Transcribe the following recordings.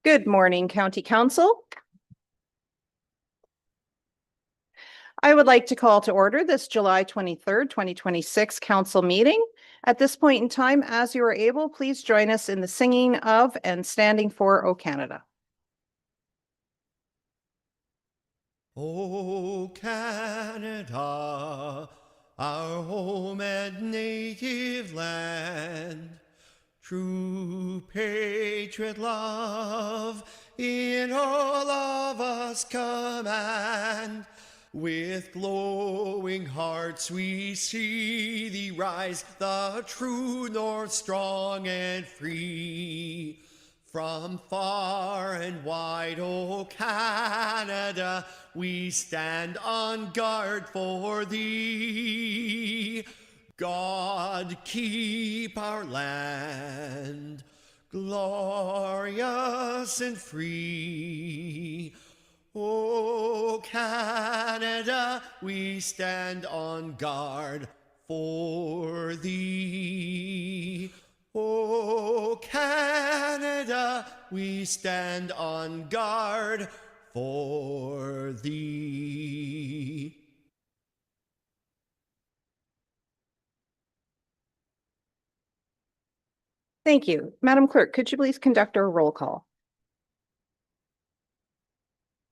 Good morning, County Council. I would like to call to order this July 23rd, 2026 council meeting. At this point in time, as you are able, please join us in the singing of and standing for O Canada. O Canada, our home and native land, true patriot love in all of us command. With glowing hearts we see thee rise, the true north strong and free. From far and wide, O Canada, we stand on guard for thee. God keep our land glorious and free. O Canada, we stand on guard for thee. O Canada, we stand on guard for thee. Thank you. Madam Clerk, could you please conduct our roll call?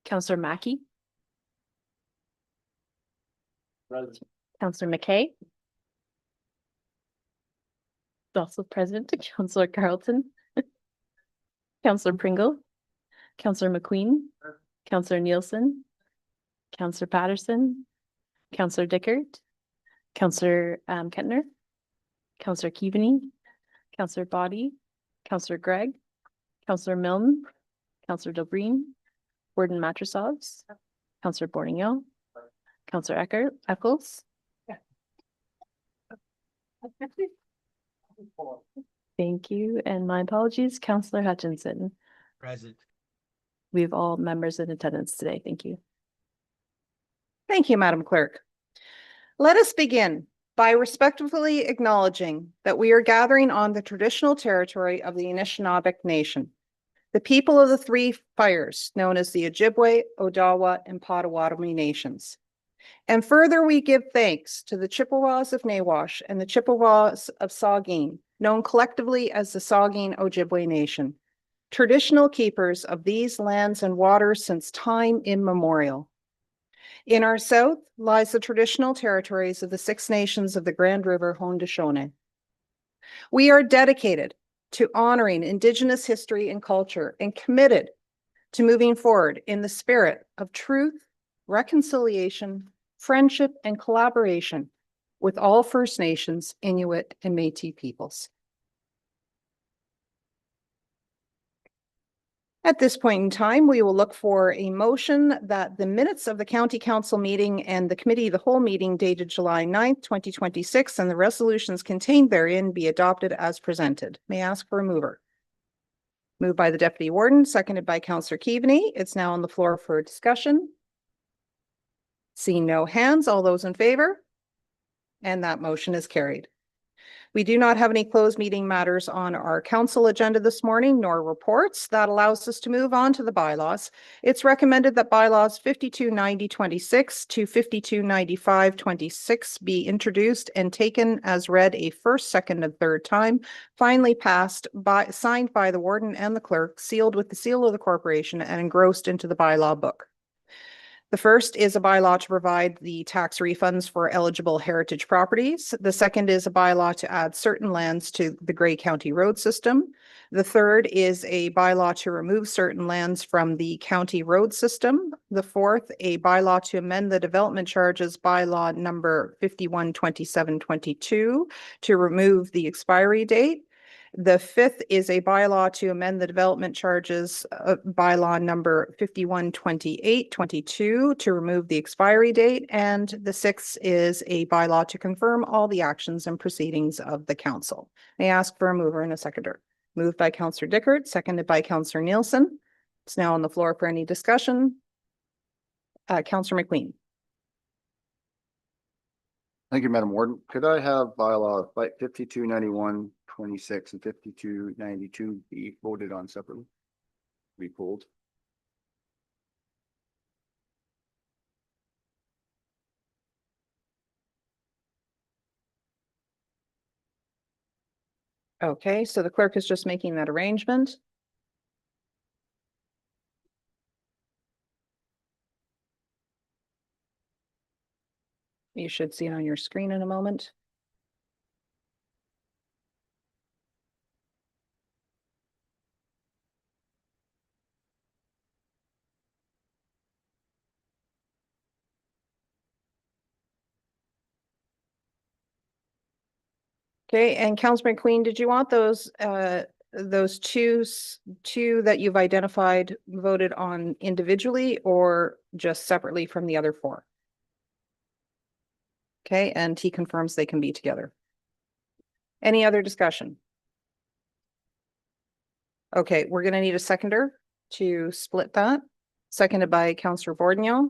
Councillor Mackey. Councillor McKay. Also present, Councillor Carleton. Councillor Pringle. Councillor McQueen. Councillor Nielsen. Councillor Patterson. Councillor Dickert. Councillor Kettner. Councillor Keaveney. Councillor Boddy. Councillor Gregg. Councillor Milne. Councillor Dobreen. Warden Matrosovs. Councillor Borneo. Councillor Eccles. Thank you, and my apologies, Councillor Hutchinson. Present. We have all members in attendance today. Thank you. Thank you, Madam Clerk. Let us begin by respectfully acknowledging that we are gathering on the traditional territory of the Anishinaabeg Nation, the people of the Three Fires, known as the Ojibwe, Odawa, and Potawatomi nations. And further, we give thanks to the Chippewas of Nawash and the Chippewas of Saugeen, known collectively as the Saugeen Ojibwe Nation, traditional keepers of these lands and waters since time immemorial. In our south lies the traditional territories of the Six Nations of the Grand River Haudenosaunee. We are dedicated to honoring Indigenous history and culture and committed to moving forward in the spirit of truth, reconciliation, friendship, and collaboration with all First Nations, Inuit, and Métis peoples. At this point in time, we will look for a motion that the minutes of the County Council meeting and the Committee of the Whole meeting dated July 9th, 2026, and the resolutions contained therein be adopted as presented. May I ask for a mover? Moved by the Deputy Warden, seconded by Councillor Keaveney. It's now on the floor for discussion. Seeing no hands, all those in favor? And that motion is carried. We do not have any closed meeting matters on our council agenda this morning, nor reports. That allows us to move on to the bylaws. It's recommended that bylaws 5290-26 to 5295-26 be introduced and taken as read a first, second, and third time, finally passed signed by the warden and the clerk, sealed with the seal of the corporation, and engrossed into the bylaw book. The first is a bylaw to provide the tax refunds for eligible heritage properties. The second is a bylaw to add certain lands to the Grey County road system. The third is a bylaw to remove certain lands from the county road system. The fourth, a bylaw to amend the development charges bylaw number 512722 to remove the expiry date. The fifth is a bylaw to amend the development charges bylaw number 512822 to remove the expiry date. And the sixth is a bylaw to confirm all the actions and proceedings of the council. May I ask for a mover and a seconder? Moved by Councillor Dickert, seconded by Councillor Nielsen. It's now on the floor for any discussion. Councillor McQueen. Thank you, Madam Warden. Could I have bylaw 5291-26 and 5292 be voted on separately? be pulled. Okay, so the clerk is just making that arrangement. You should see it on your screen in a moment. Okay, and Councilman Queen, did you want those two that you've identified voted on individually or just separately from the other four? Okay, and he confirms they can be together. Any other discussion? Okay, we're gonna need a seconder to split that. Seconded by Councillor Bordignon.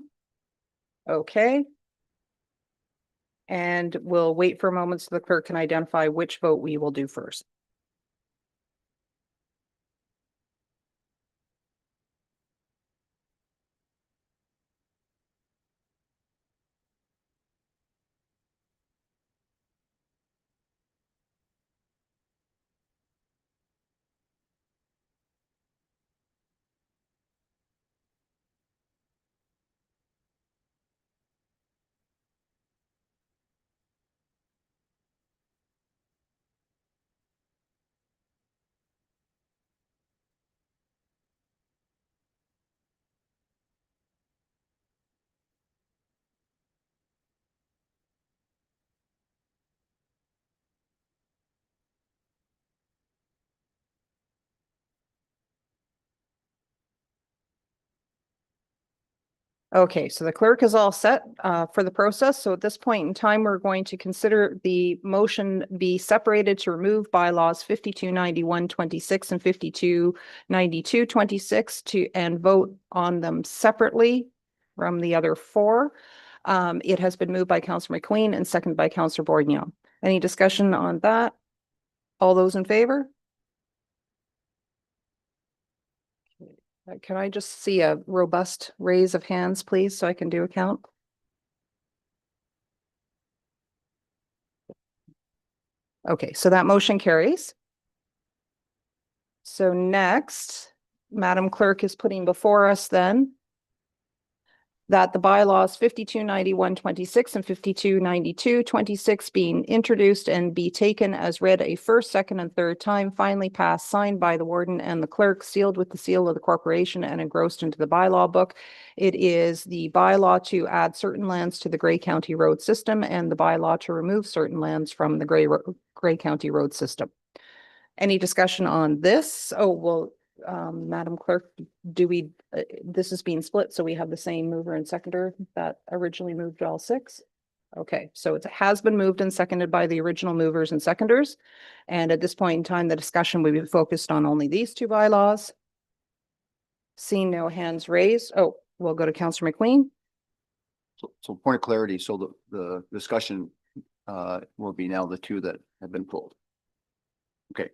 Okay. And we'll wait for a moment so the clerk can identify which vote we will do first. Okay, so the clerk is all set for the process. So at this point in time, we're going to consider the motion be separated to remove bylaws 5291-26 and 5292-26 and vote on them separately from the other four. It has been moved by Councillor McQueen and seconded by Councillor Bordignon. Any discussion on that? All those in favor? Can I just see a robust raise of hands, please, so I can do a count? Okay, so that motion carries. So next, Madam Clerk is putting before us then that the bylaws 5291-26 and 5292-26 being introduced and be taken as read a first, second, and third time, finally passed, signed by the warden and the clerk, sealed with the seal of the corporation and engrossed into the bylaw book. It is the bylaw to add certain lands to the Grey County road system and the bylaw to remove certain lands from the Grey County road system. Any discussion on this? Oh, well, Madam Clerk, do we, this is being split, so we have the same mover and seconder that originally moved all six? Okay, so it has been moved and seconded by the original movers and seconders. And at this point in time, the discussion will be focused on only these two bylaws. Seeing no hands raised. Oh, we'll go to Councillor McQueen. So point of clarity, so the discussion will be now the two that have been pulled. Okay.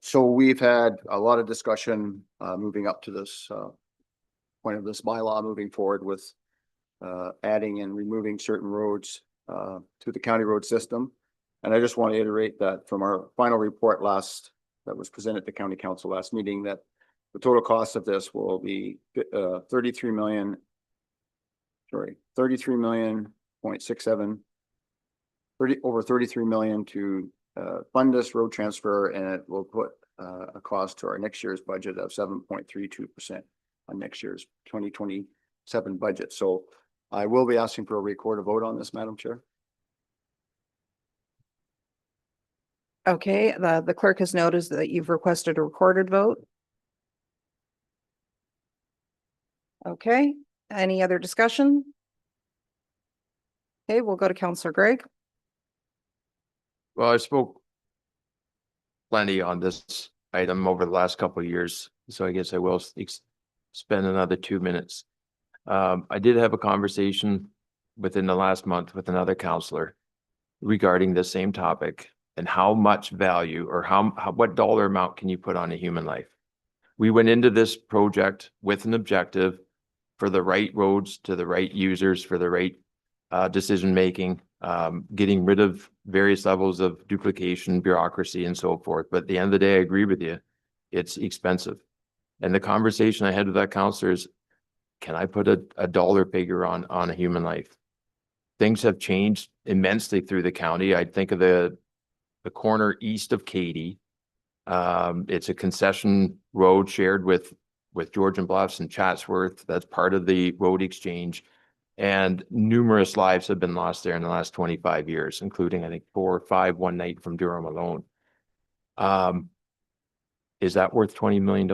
So we've had a lot of discussion moving up to this point of this bylaw, moving forward with adding and removing certain roads to the county road system. And I just want to iterate that from our final report that was presented to county council last meeting, that the total cost of this will be 33 million point 67, over 33 million to fund this road transfer, and it will put a cost to our next year's budget of 7.32% on next year's 2027 budget. So I will be asking for a recorded vote on this, Madam Chair. Okay, the clerk has noticed that you've requested a recorded vote. Okay, any other discussion? Okay, we'll go to Councillor Gregg. Well, I spoke plenty on this item over the last couple of years, so I guess I will spend another 2 minutes. I did have a conversation within the last month with another counselor regarding the same topic. And how much value or what dollar amount can you put on a human life? We went into this project with an objective for the right roads to the right users, for the right decision-making, getting rid of various levels of duplication, bureaucracy, and so forth. But at the end of the day, I agree with you. It's expensive. And the conversation I had with that counselor is, can I put a dollar figure on a human life? Things have changed immensely through the county. I think of the corner east of Katy. It's a concession road shared with Georgian Bluffs and Chatsworth. That's part of the road exchange. And numerous lives have been lost there in the last 25 years, including, I think, 4 or 5 one night from Durham alone. Is that worth $20 million?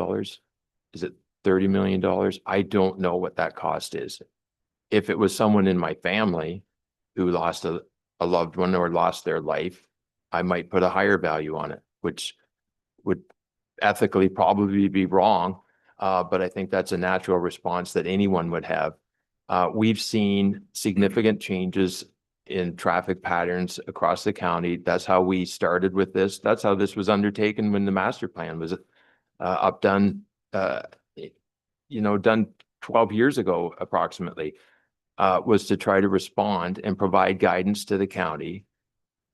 Is it $30 million? I don't know what that cost is. If it was someone in my family who lost a loved one or lost their life, I might put a higher value on it, which would ethically probably be wrong. But I think that's a natural response that anyone would have. We've seen significant changes in traffic patterns across the county. That's how we started with this. That's how this was undertaken when the master plan was done 12 years ago, approximately, was to try to respond and provide guidance to the county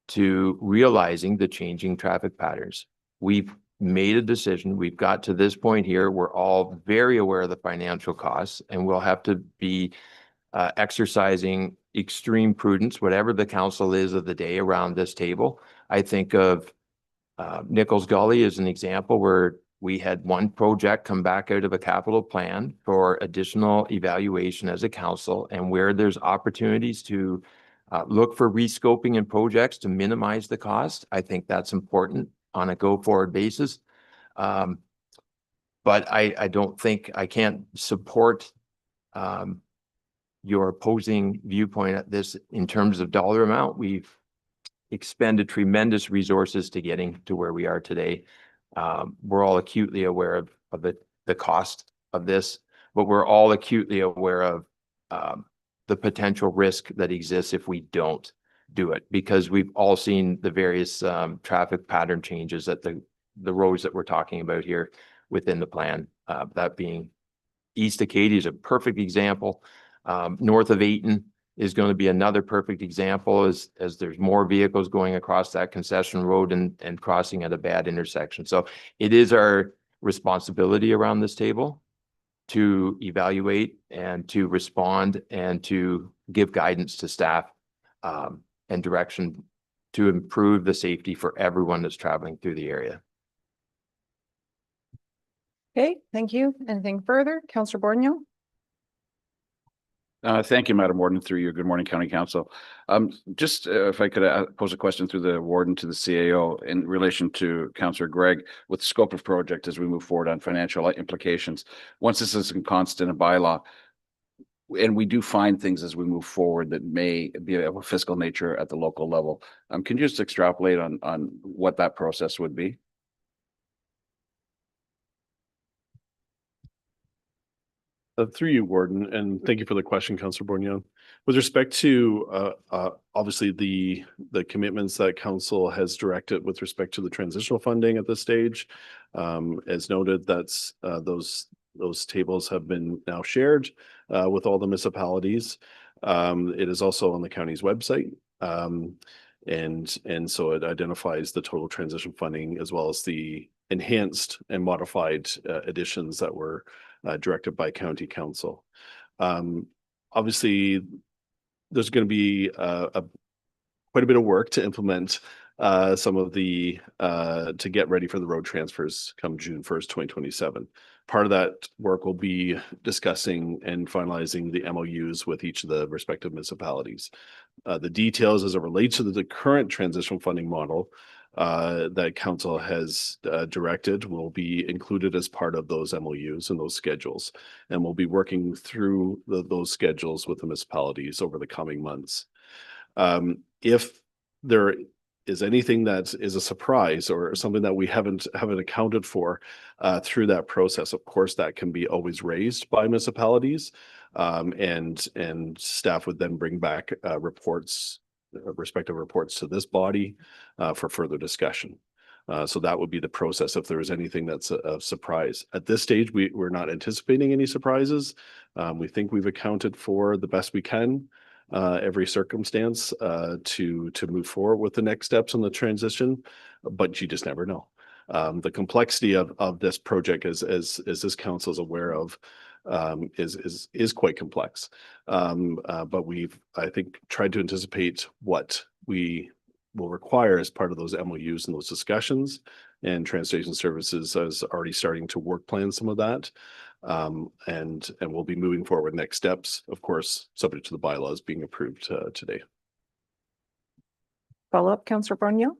to realizing the changing traffic patterns. We've made a decision. We've got to this point here. We're all very aware of the financial costs, and we'll have to be exercising extreme prudence, whatever the council is of the day around this table. I think of Nichols Gully as an example where we had one project come back out of a capital plan for additional evaluation as a council, and where there's opportunities to look for rescoping in projects to minimize the cost. I think that's important on a go-forward basis. But I don't think I can't support your opposing viewpoint at this in terms of dollar amount. We've expended tremendous resources to getting to where we are today. We're all acutely aware of the cost of this, but we're all acutely aware of the potential risk that exists if we don't do it, because we've all seen the various traffic pattern changes at the roads that we're talking about here within the plan. That being east of Katy is a perfect example. North of Ayton is going to be another perfect example as there's more vehicles going across that concession road and crossing at a bad intersection. So it is our responsibility around this table to evaluate and to respond and to give guidance to staff and direction to improve the safety for everyone that's traveling through the area. Okay, thank you. Anything further? Councillor Borneo? Thank you, Madam Warden, through your Good Morning County Council. Just if I could pose a question through the warden to the CAO in relation to Councillor Gregg with the scope of project as we move forward on financial implications. Once this is constant in a bylaw, and we do find things as we move forward that may be of a fiscal nature at the local level. Can you just extrapolate on what that process would be? Through you, Warden, and thank you for the question, Councillor Borneo. With respect to obviously the commitments that council has directed with respect to the transitional funding at this stage, as noted, that's those tables have been now shared with all the municipalities. It is also on the county's website, and so it identifies the total transition funding as well as the enhanced and modified additions that were directed by county council. Obviously, there's going to be quite a bit of work to implement some of the to get ready for the road transfers come June 1st, 2027. Part of that work will be discussing and finalizing the MOUs with each of the respective municipalities. The details as it relates to the current transitional funding model that council has directed will be included as part of those MOUs and those schedules. And we'll be working through those schedules with the municipalities over the coming months. If there is anything that is a surprise or something that we haven't accounted for through that process, of course, that can be always raised by municipalities, and staff would then bring back reports respective reports to this body for further discussion. So that would be the process if there is anything that's a surprise. At this stage, we're not anticipating any surprises. We think we've accounted for the best we can every circumstance to move forward with the next steps on the transition, but you just never know. The complexity of this project, as this council is aware of, is quite complex. But we've, I think, tried to anticipate what we will require as part of those MOUs and those discussions. And Transportation Services is already starting to work plan some of that. And we'll be moving forward next steps, of course, subject to the bylaws being approved today. Follow up, Councillor Borneo?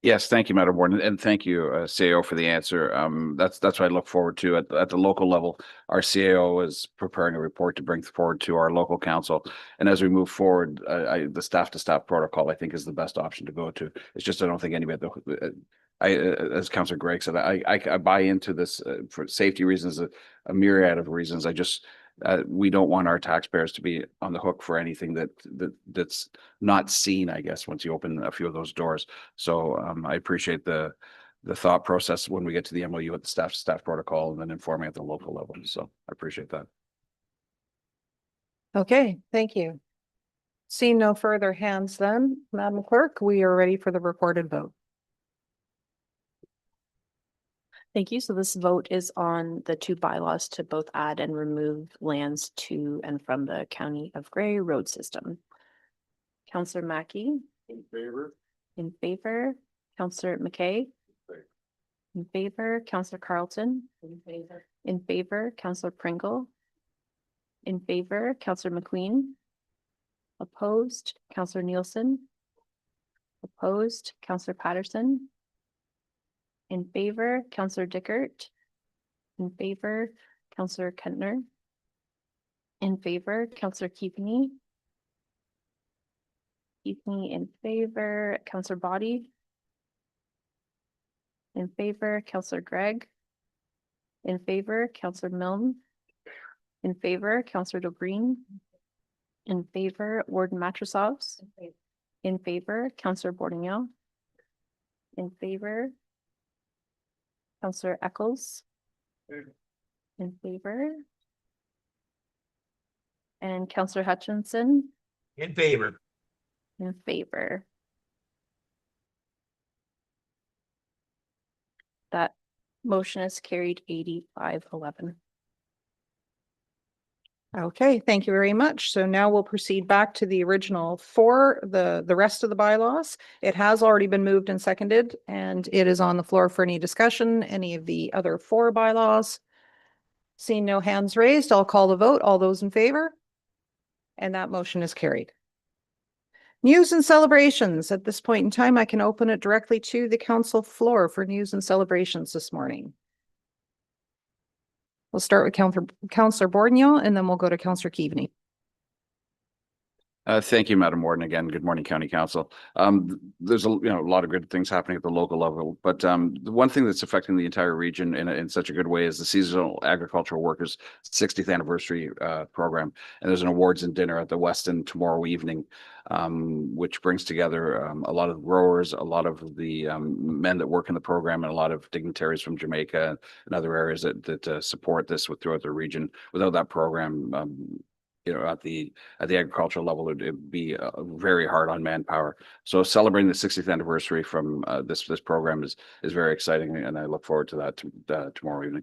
Yes, thank you, Madam Warden, and thank you, CAO, for the answer. That's what I look forward to at the local level. Our CAO is preparing a report to bring forward to our local council, and as we move forward, the staff-to-staff protocol, I think, is the best option to go to. It's just I don't think anybody. As Councillor Gregg said, I buy into this for safety reasons, a myriad of reasons. We don't want our taxpayers to be on the hook for anything that's not seen, I guess, once you open a few of those doors. So I appreciate the thought process when we get to the MOU at the staff protocol and then informing at the local level. So I appreciate that. Okay, thank you. Seeing no further hands then, Madam Clerk, we are ready for the recorded vote. Thank you. So this vote is on the two bylaws to both add and remove lands to and from the County of Grey road system. Councillor Mackey. In favor. In favor. Councillor McKay. In favor. Councillor Carlton. In favor. In favor. Councillor Pringle. In favor. Councillor McQueen. Opposed. Councillor Nielsen. Opposed. Councillor Patterson. In favor, Councillor Dickert. In favor, Councillor Kentner. In favor, Councillor Keepney. Keepney in favor, Councillor Body. In favor, Councillor Gregg. In favor, Councillor Milne. In favor, Councillor Dobreen. In favor, Warden Matrosovs. In favor, Councillor Bordignon. In favor, Councillor Eccles. In favor. And Councillor Hutchinson. In favor. In favor. That motion is carried 85-11. Okay, thank you very much. So now we'll proceed back to the original for the rest of the bylaws. It has already been moved and seconded, and it is on the floor for any discussion, any of the other four bylaws. Seeing no hands raised, I'll call the vote. All those in favor? And that motion is carried. News and celebrations. At this point in time, I can open it directly to the council floor for news and celebrations this morning. We'll start with Councillor Bordignon, and then we'll go to Councillor Keaveney. Thank you, Madam Warden. Again, good morning, County Council. There's a lot of good things happening at the local level, but the one thing that's affecting the entire region in such a good way is the Seasonal Agricultural Workers 60th anniversary program. And there's an awards and dinner at the Westin tomorrow evening, which brings together a lot of growers, a lot of the men that work in the program, and a lot of dignitaries from Jamaica and other areas that support this throughout the region. Without that program, at the agricultural level, it'd be very hard on manpower. So celebrating the 60th anniversary from this program is very exciting, and I look forward to that tomorrow evening.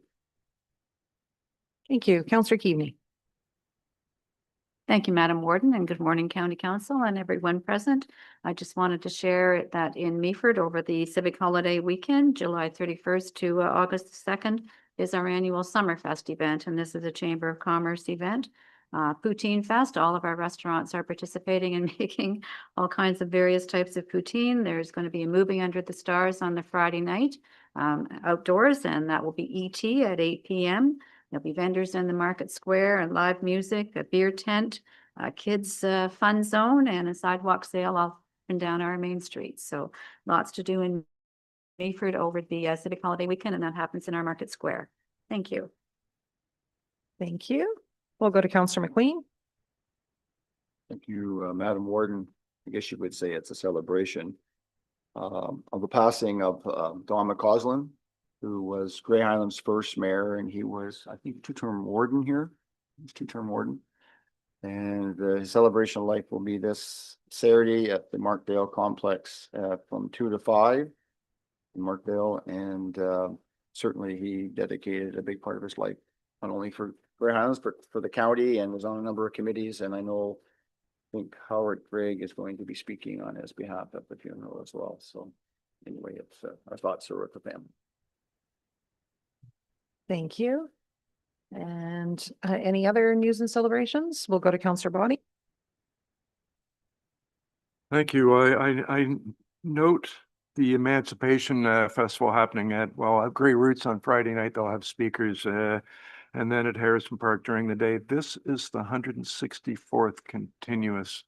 Thank you. Councillor Keaveney. Thank you, Madam Warden, and good morning, County Council and everyone present. I just wanted to share that in Meaford over the civic holiday weekend, July 31st to August 2nd, is our annual Summerfest event, and this is a Chamber of Commerce event. Poutine Fest, all of our restaurants are participating in making all kinds of various types of poutine. There's going to be a Moving Under the Stars on the Friday night outdoors, and that will be ET at 8 p.m. There'll be vendors in the market square and live music, a beer tent, a kids fun zone, and a sidewalk sale up and down our main street. So lots to do in Meaford over the civic holiday weekend, and that happens in our market square. Thank you. Thank you. We'll go to Councillor McQueen. Thank you, Madam Warden. I guess you would say it's a celebration of the passing of Don McCausland, who was Grey Highlands' first mayor, and he was, I think, two-term warden here. He's two-term warden. And the celebration of life will be this Saturday at the Markdale Complex from 2 to 5 in Markdale. And certainly he dedicated a big part of his life, not only for Grey Highlands, but for the county, and was on a number of committees. And I think Howard Gregg is going to be speaking on his behalf at the funeral as well. So anyway, it's our thoughts are with the family. Thank you. And any other news and celebrations? We'll go to Councillor Bonnie. Thank you. I note the Emancipation Festival happening at Grey Roots on Friday night. They'll have speakers and then at Harrison Park during the day. This is the 164th continuous.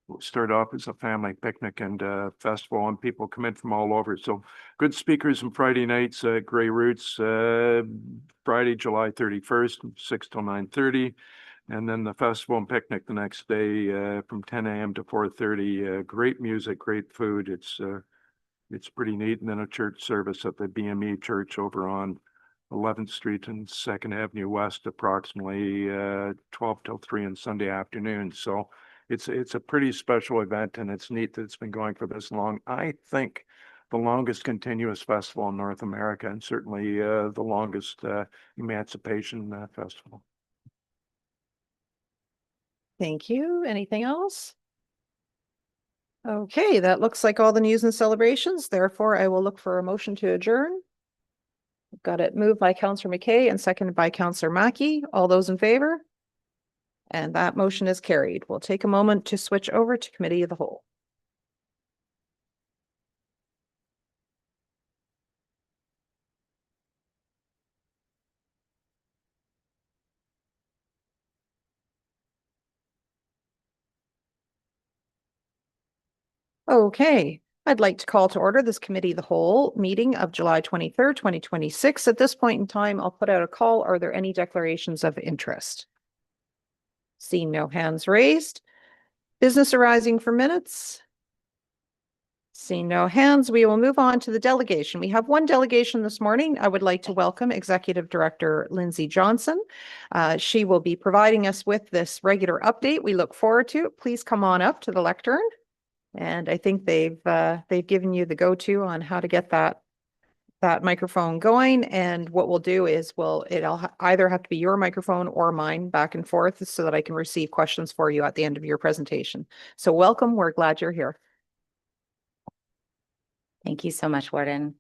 We'll start off as a family picnic and festival, and people come in from all over. So good speakers on Friday nights at Grey Roots, Friday, July 31st, 6 till 9:30. And then the festival and picnic the next day from 10 a.m. to 4:30. Great music, great food. It's pretty neat. And then a church service at the BME Church over on 11th Street and 2nd Avenue West, approximately 12 till 3 on Sunday afternoon. So it's a pretty special event, and it's neat that it's been going for this long. I think the longest continuous festival in North America, and certainly the longest Emancipation Festival. Thank you. Anything else? Okay, that looks like all the news and celebrations. Therefore, I will look for a motion to adjourn. Got it moved by Councillor McKay and seconded by Councillor Mackey. All those in favor? And that motion is carried. We'll take a moment to switch over to Committee of the Whole. Okay, I'd like to call to order this Committee of the Whole meeting of July 23rd, 2026. At this point in time, I'll put out a call. Are there any declarations of interest? Seeing no hands raised. Business arising for minutes? Seeing no hands, we will move on to the delegation. We have one delegation this morning. I would like to welcome Executive Director Lindsay Johnson. She will be providing us with this regular update. We look forward to it. Please come on up to the lectern. And I think they've given you the go-to on how to get that microphone going. And what we'll do is it'll either have to be your microphone or mine back and forth so that I can receive questions for you at the end of your presentation. So welcome. We're glad you're here. Thank you so much, Warden.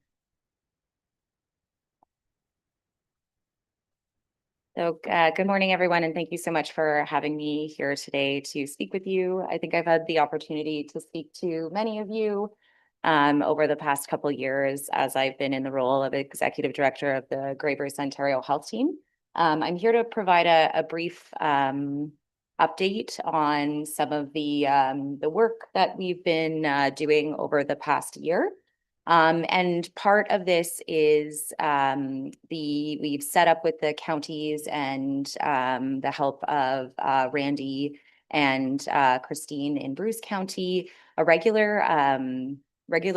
So good morning, everyone, and thank you so much for having me here today to speak with you. I think I've had the opportunity to speak to many of you over the past couple of years as I've been in the role of Executive Director of the Grey Bruce Ontario Health Team. I'm here to provide a brief update on some of the work that we've been doing over the past year. And part of this is we've set up with the counties and the help of Randy and Christine in Bruce County, a regular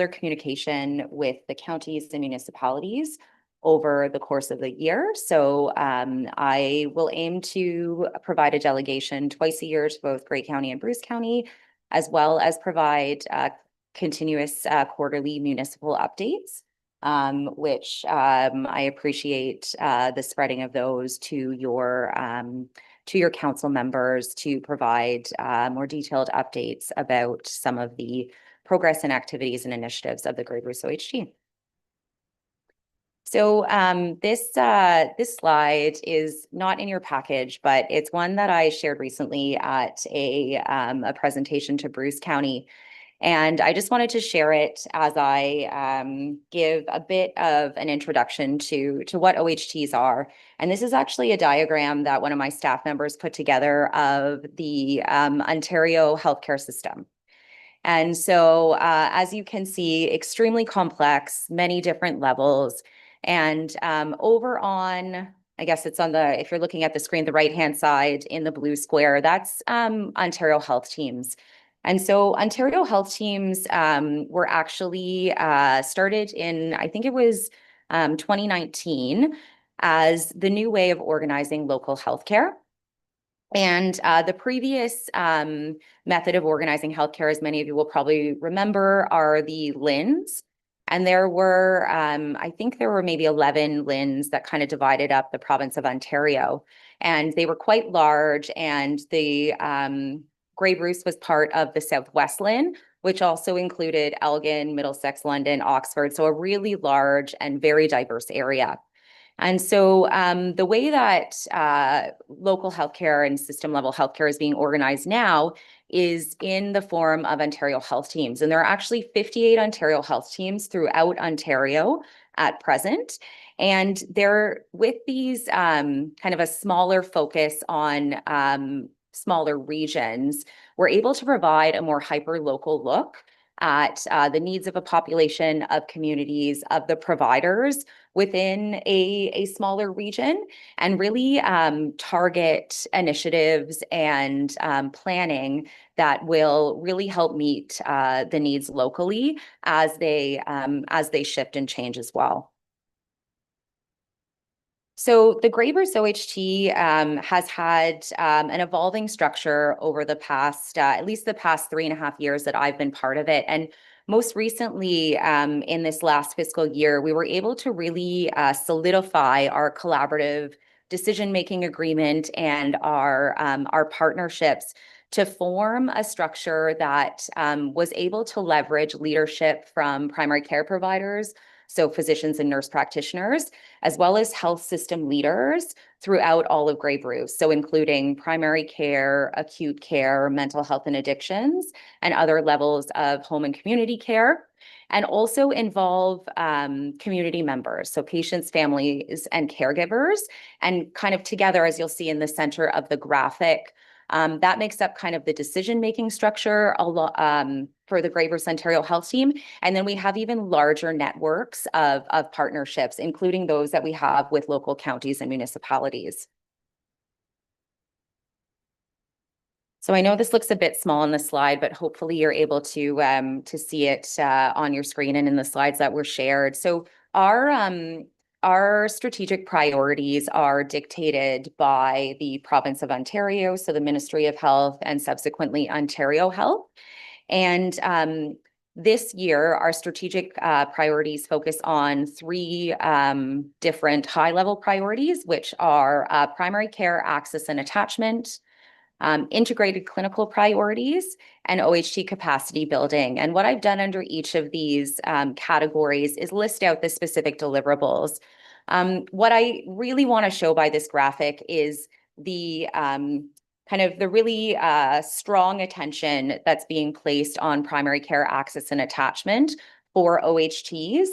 communication with the counties and municipalities over the course of the year. So I will aim to provide a delegation twice a year to both Grey County and Bruce County, as well as provide continuous quarterly municipal updates, which I appreciate the spreading of those to your council members to provide more detailed updates about some of the progress and activities and initiatives of the Grey Bruce OHT. So this slide is not in your package, but it's one that I shared recently at a presentation to Bruce County. And I just wanted to share it as I give a bit of an introduction to what OHTs are. And this is actually a diagram that one of my staff members put together of the Ontario healthcare system. And so as you can see, extremely complex, many different levels. And over on I guess it's on the, if you're looking at the screen, the right-hand side in the blue square, that's Ontario Health Teams. And so Ontario Health Teams were actually started in, I think it was 2019, as the new way of organizing local healthcare. And the previous method of organizing healthcare, as many of you will probably remember, are the LHINs. And there were, I think there were maybe 11 LHINs that kind of divided up the province of Ontario. And they were quite large. And the Grey Bruce was part of the Southwest LHIN, which also included Elgin, Middlesex, London, Oxford. So a really large and very diverse area. And so the way that local healthcare and system level healthcare is being organized now is in the form of Ontario Health Teams. And there are actually 58 Ontario Health Teams throughout Ontario at present. And they're with these kind of a smaller focus on smaller regions, we're able to provide a more hyper-local look at the needs of a population, of communities, of the providers within a smaller region, and really target initiatives and planning that will really help meet the needs locally as they shift and change as well. So the Grey Bruce OHT has had an evolving structure over the past, at least the past 3.5 years that I've been part of it. And most recently, in this last fiscal year, we were able to really solidify our collaborative decision-making agreement and our partnerships to form a structure that was able to leverage leadership from primary care providers, so physicians and nurse practitioners, as well as health system leaders throughout all of Grey Bruce. So including primary care, acute care, mental health and addictions, and other levels of home and community care, and also involve community members, so patients, families, and caregivers, and kind of together, as you'll see in the center of the graphic, that makes up kind of the decision-making structure for the Grey Bruce Ontario Health Team. And then we have even larger networks of partnerships, including those that we have with local counties and municipalities. So I know this looks a bit small on the slide, but hopefully you're able to see it on your screen and in the slides that were shared. So our strategic priorities are dictated by the province of Ontario, so the Ministry of Health and subsequently Ontario Health. And this year, our strategic priorities focus on 3 different high-level priorities, which are primary care access and attachment, integrated clinical priorities, and OHT capacity building. And what I've done under each of these categories is list out the specific deliverables. What I really want to show by this graphic is the kind of the really strong attention that's being placed on primary care access and attachment for OHTs.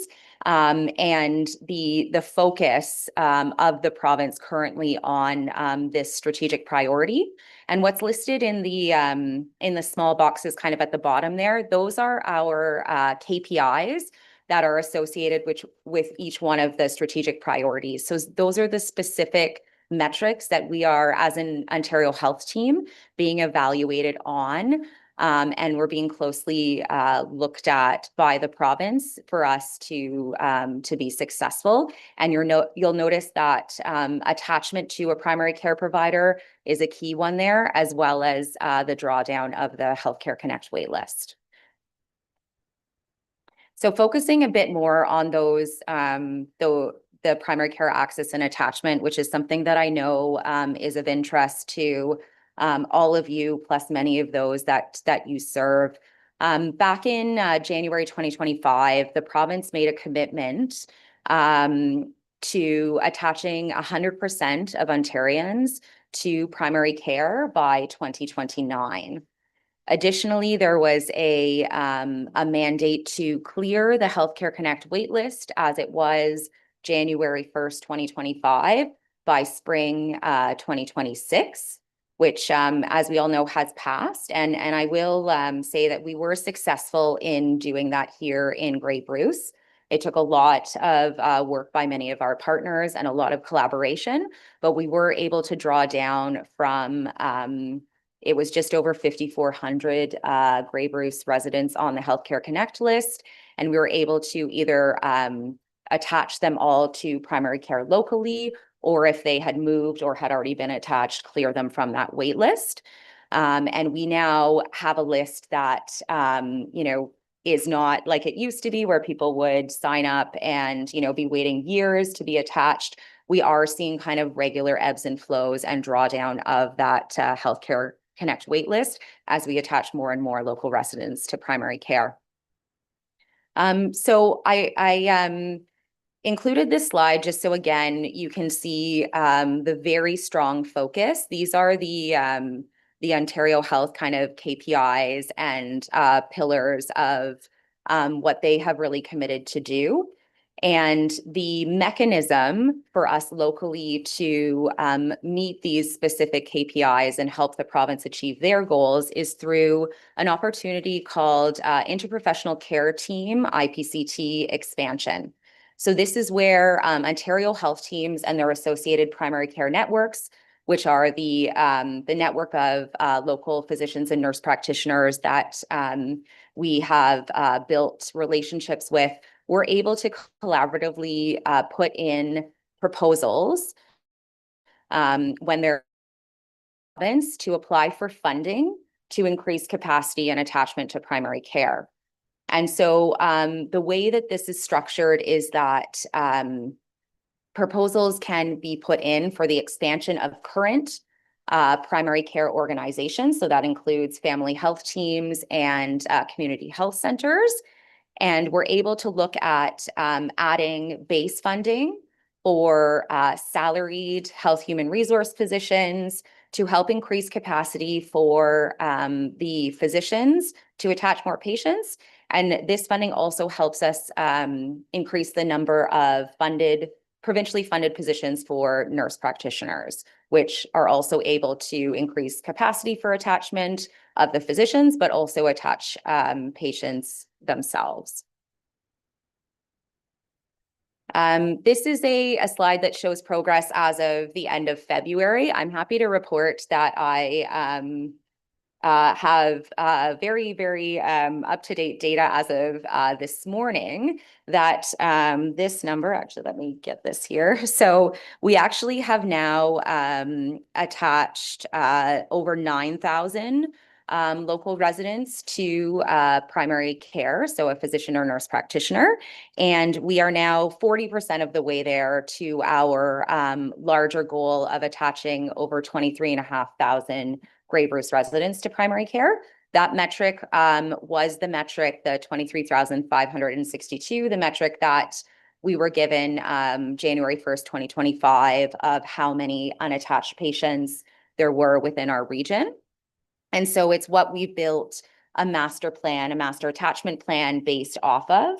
And the focus of the province currently on this strategic priority. And what's listed in the small boxes kind of at the bottom there, those are our KPIs that are associated with each one of the strategic priorities. So those are the specific metrics that we are, as an Ontario Health Team, being evaluated on. And we're being closely looked at by the province for us to be successful. And you'll notice that attachment to a primary care provider is a key one there, as well as the drawdown of the Healthcare Connect waitlist. So focusing a bit more on those, the primary care access and attachment, which is something that I know is of interest to all of you, plus many of those that you serve. Back in January 2025, the province made a commitment to attaching 100% of Ontarians to primary care by 2029. Additionally, there was a mandate to clear the Healthcare Connect waitlist as it was January 1st, 2025 by spring 2026, which, as we all know, has passed. And I will say that we were successful in doing that here in Grey Bruce. It took a lot of work by many of our partners and a lot of collaboration, but we were able to draw down from it was just over 5,400 Grey Bruce residents on the Healthcare Connect list, and we were able to either attach them all to primary care locally, or if they had moved or had already been attached, clear them from that wait list. And we now have a list that, is not like it used to be where people would sign up and, be waiting years to be attached. We are seeing kind of regular ebbs and flows and drawdown of that Healthcare Connect wait list as we attach more and more local residents to primary care. So I included this slide just so again you can see the very strong focus. These are the Ontario Health kind of KPIs and pillars of what they have really committed to do. And the mechanism for us locally to meet these specific KPIs and help the province achieve their goals is through an opportunity called Interprofessional Care Team, IPCT expansion. So this is where Ontario Health Teams and their associated primary care networks, which are the network of local physicians and nurse practitioners that we have built relationships with, we're able to collaboratively put in proposals when they're to apply for funding to increase capacity and attachment to primary care. And so the way that this is structured is that proposals can be put in for the expansion of current primary care organizations. So that includes family health teams and community health centers. And we're able to look at adding base funding for salaried health human resource positions to help increase capacity for the physicians to attach more patients. And this funding also helps us increase the number of provincially funded positions for nurse practitioners, which are also able to increase capacity for attachment of the physicians, but also attach patients themselves. This is a slide that shows progress as of the end of February. I'm happy to report that I have very, very up-to-date data as of this morning that this number, actually, let me get this here. So we actually have now attached over 9,000 local residents to primary care, so a physician or nurse practitioner. And we are now 40% of the way there to our larger goal of attaching over 23,500 Grey Bruce residents to primary care. That metric was the metric, the 23,562, the metric that we were given January 1st, 2025, of how many unattached patients there were within our region. And so it's what we built a master plan, a master attachment plan based off of.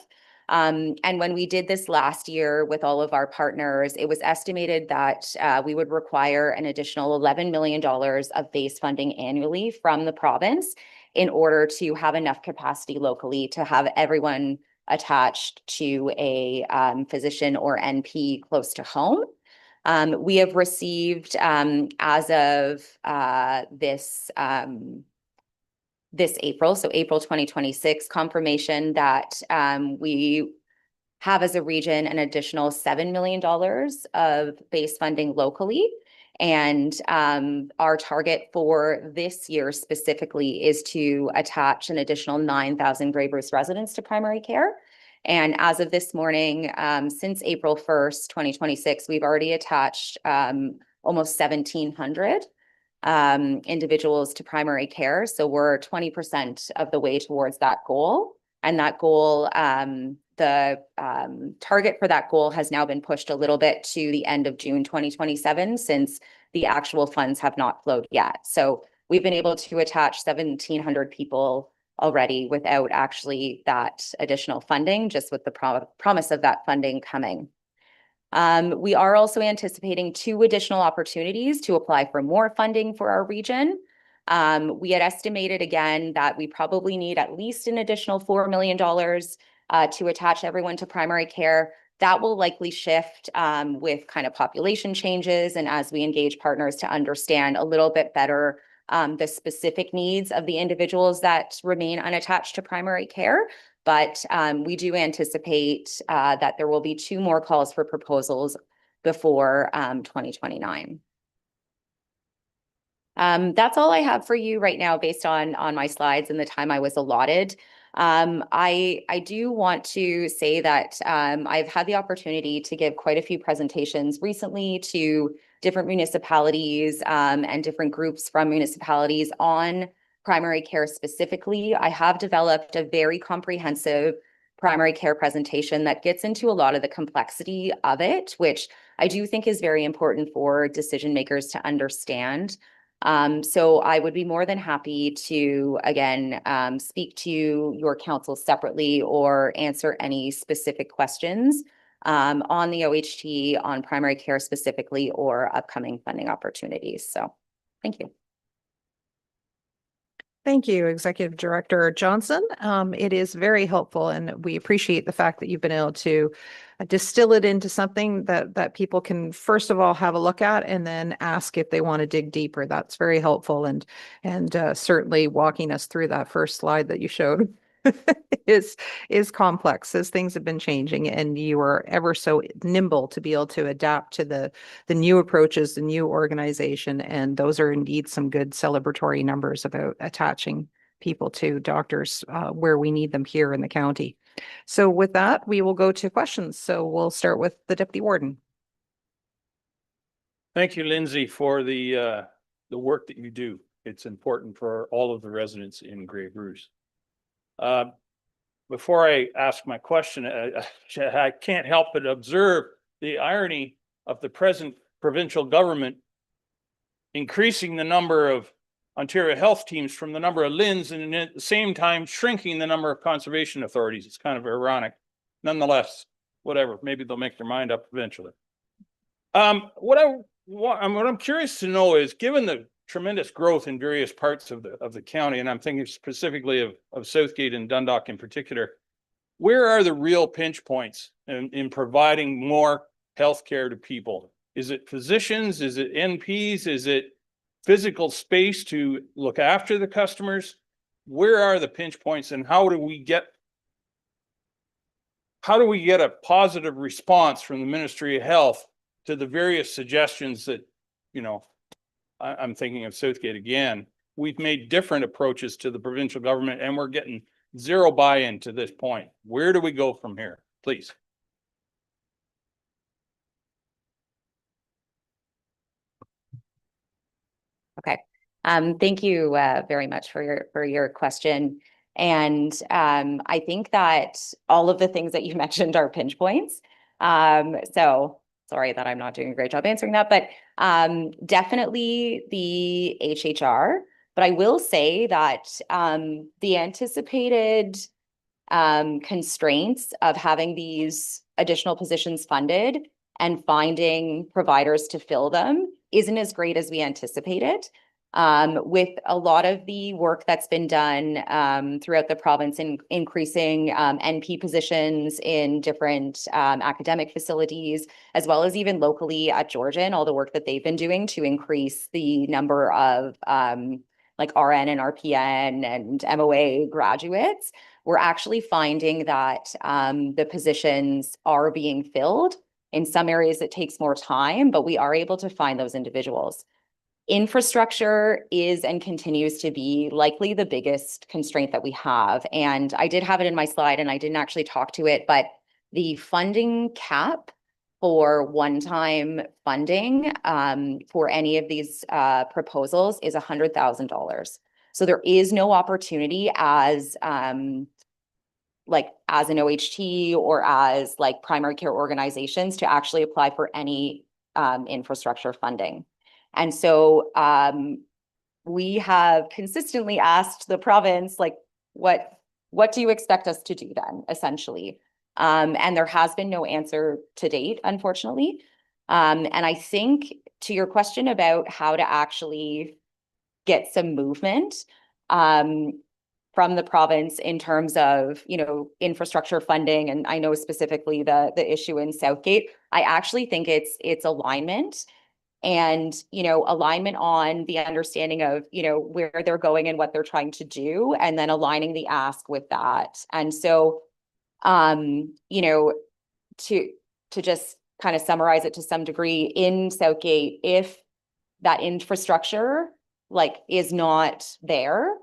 And when we did this last year with all of our partners, it was estimated that we would require an additional $11 million of base funding annually from the province in order to have enough capacity locally to have everyone attached to a physician or NP close to home. We have received, as of this April, so April 2026, confirmation that we have as a region an additional $7 million of base funding locally. And our target for this year specifically is to attach an additional 9,000 Grey Bruce residents to primary care. And as of this morning, since April 1st, 2026, we've already attached almost 1,700 individuals to primary care. So we're 20% of the way towards that goal. And that goal, the target for that goal has now been pushed a little bit to the end of June 2027, since the actual funds have not flowed yet. So we've been able to attach 1,700 people already without actually that additional funding, just with the promise of that funding coming. We are also anticipating 2 additional opportunities to apply for more funding for our region. We had estimated again that we probably need at least an additional $4 million to attach everyone to primary care. That will likely shift with kind of population changes and as we engage partners to understand a little bit better the specific needs of the individuals that remain unattached to primary care. But we do anticipate that there will be 2 more calls for proposals before 2029. That's all I have for you right now based on my slides and the time I was allotted. I do want to say that I've had the opportunity to give quite a few presentations recently to different municipalities and different groups from municipalities on primary care specifically. I have developed a very comprehensive primary care presentation that gets into a lot of the complexity of it, which I do think is very important for decision makers to understand. So I would be more than happy to, again, speak to your council separately or answer any specific questions on the OHT, on primary care specifically, or upcoming funding opportunities. So thank you. Thank you, Executive Director Johnson. It is very helpful, and we appreciate the fact that you've been able to distill it into something that people can first of all have a look at and then ask if they want to dig deeper. That's very helpful, and certainly walking us through that first slide that you showed is complex as things have been changing, and you are ever so nimble to be able to adapt to the new approaches, the new organization, and those are indeed some good celebratory numbers about attaching people to doctors where we need them here in the county. So with that, we will go to questions. So we'll start with the Deputy Warden. Thank you, Lindsay, for the work that you do. It's important for all of the residents in Grey Bruce. Before I ask my question, I can't help but observe the irony of the present provincial government increasing the number of Ontario health teams from the number of LHINs and at the same time shrinking the number of conservation authorities. It's kind of ironic. Nonetheless, whatever, maybe they'll make their mind up eventually. What I'm curious to know is, given the tremendous growth in various parts of the county, and I'm thinking specifically of Southgate and Dundalk in particular, where are the real pinch points in providing more healthcare to people? Is it physicians? Is it NPs? Is it physical space to look after the customers? Where are the pinch points, and how do we get a positive response from the Ministry of Health to the various suggestions that, you know, I'm thinking of Southgate again. We've made different approaches to the provincial government and we're getting zero buy-in to this point. Where do we go from here, please? Okay. Thank you very much for your question. And I think that all of the things that you mentioned are pinch points. So sorry that I'm not doing a great job answering that, but definitely the HHR. But I will say that the anticipated constraints of having these additional positions funded and finding providers to fill them isn't as great as we anticipated. With a lot of the work that's been done throughout the province in increasing NP positions in different academic facilities, as well as even locally at Georgian, all the work that they've been doing to increase the number of like RN and RPN and MOA graduates, we're actually finding that the positions are being filled. In some areas, it takes more time, but we are able to find those individuals. Infrastructure is and continues to be likely the biggest constraint that we have. And I did have it in my slide and I didn't actually talk to it, but the funding cap for one-time funding for any of these proposals is $100,000. So there is no opportunity as like as an OHT or as like primary care organizations to actually apply for any infrastructure funding. And so we have consistently asked the province, like, what do you expect us to do then, essentially? And there has been no answer to date, unfortunately. And I think to your question about how to actually get some movement, from the province in terms of, you know, infrastructure funding. And I know specifically the issue in Southgate. I actually think it's alignment and, you know, alignment on the understanding of, you know, where they're going and what they're trying to do, and then aligning the ask with that. And so, you know, to just kind of summarize it to some degree, in Southgate, if that infrastructure like is not there,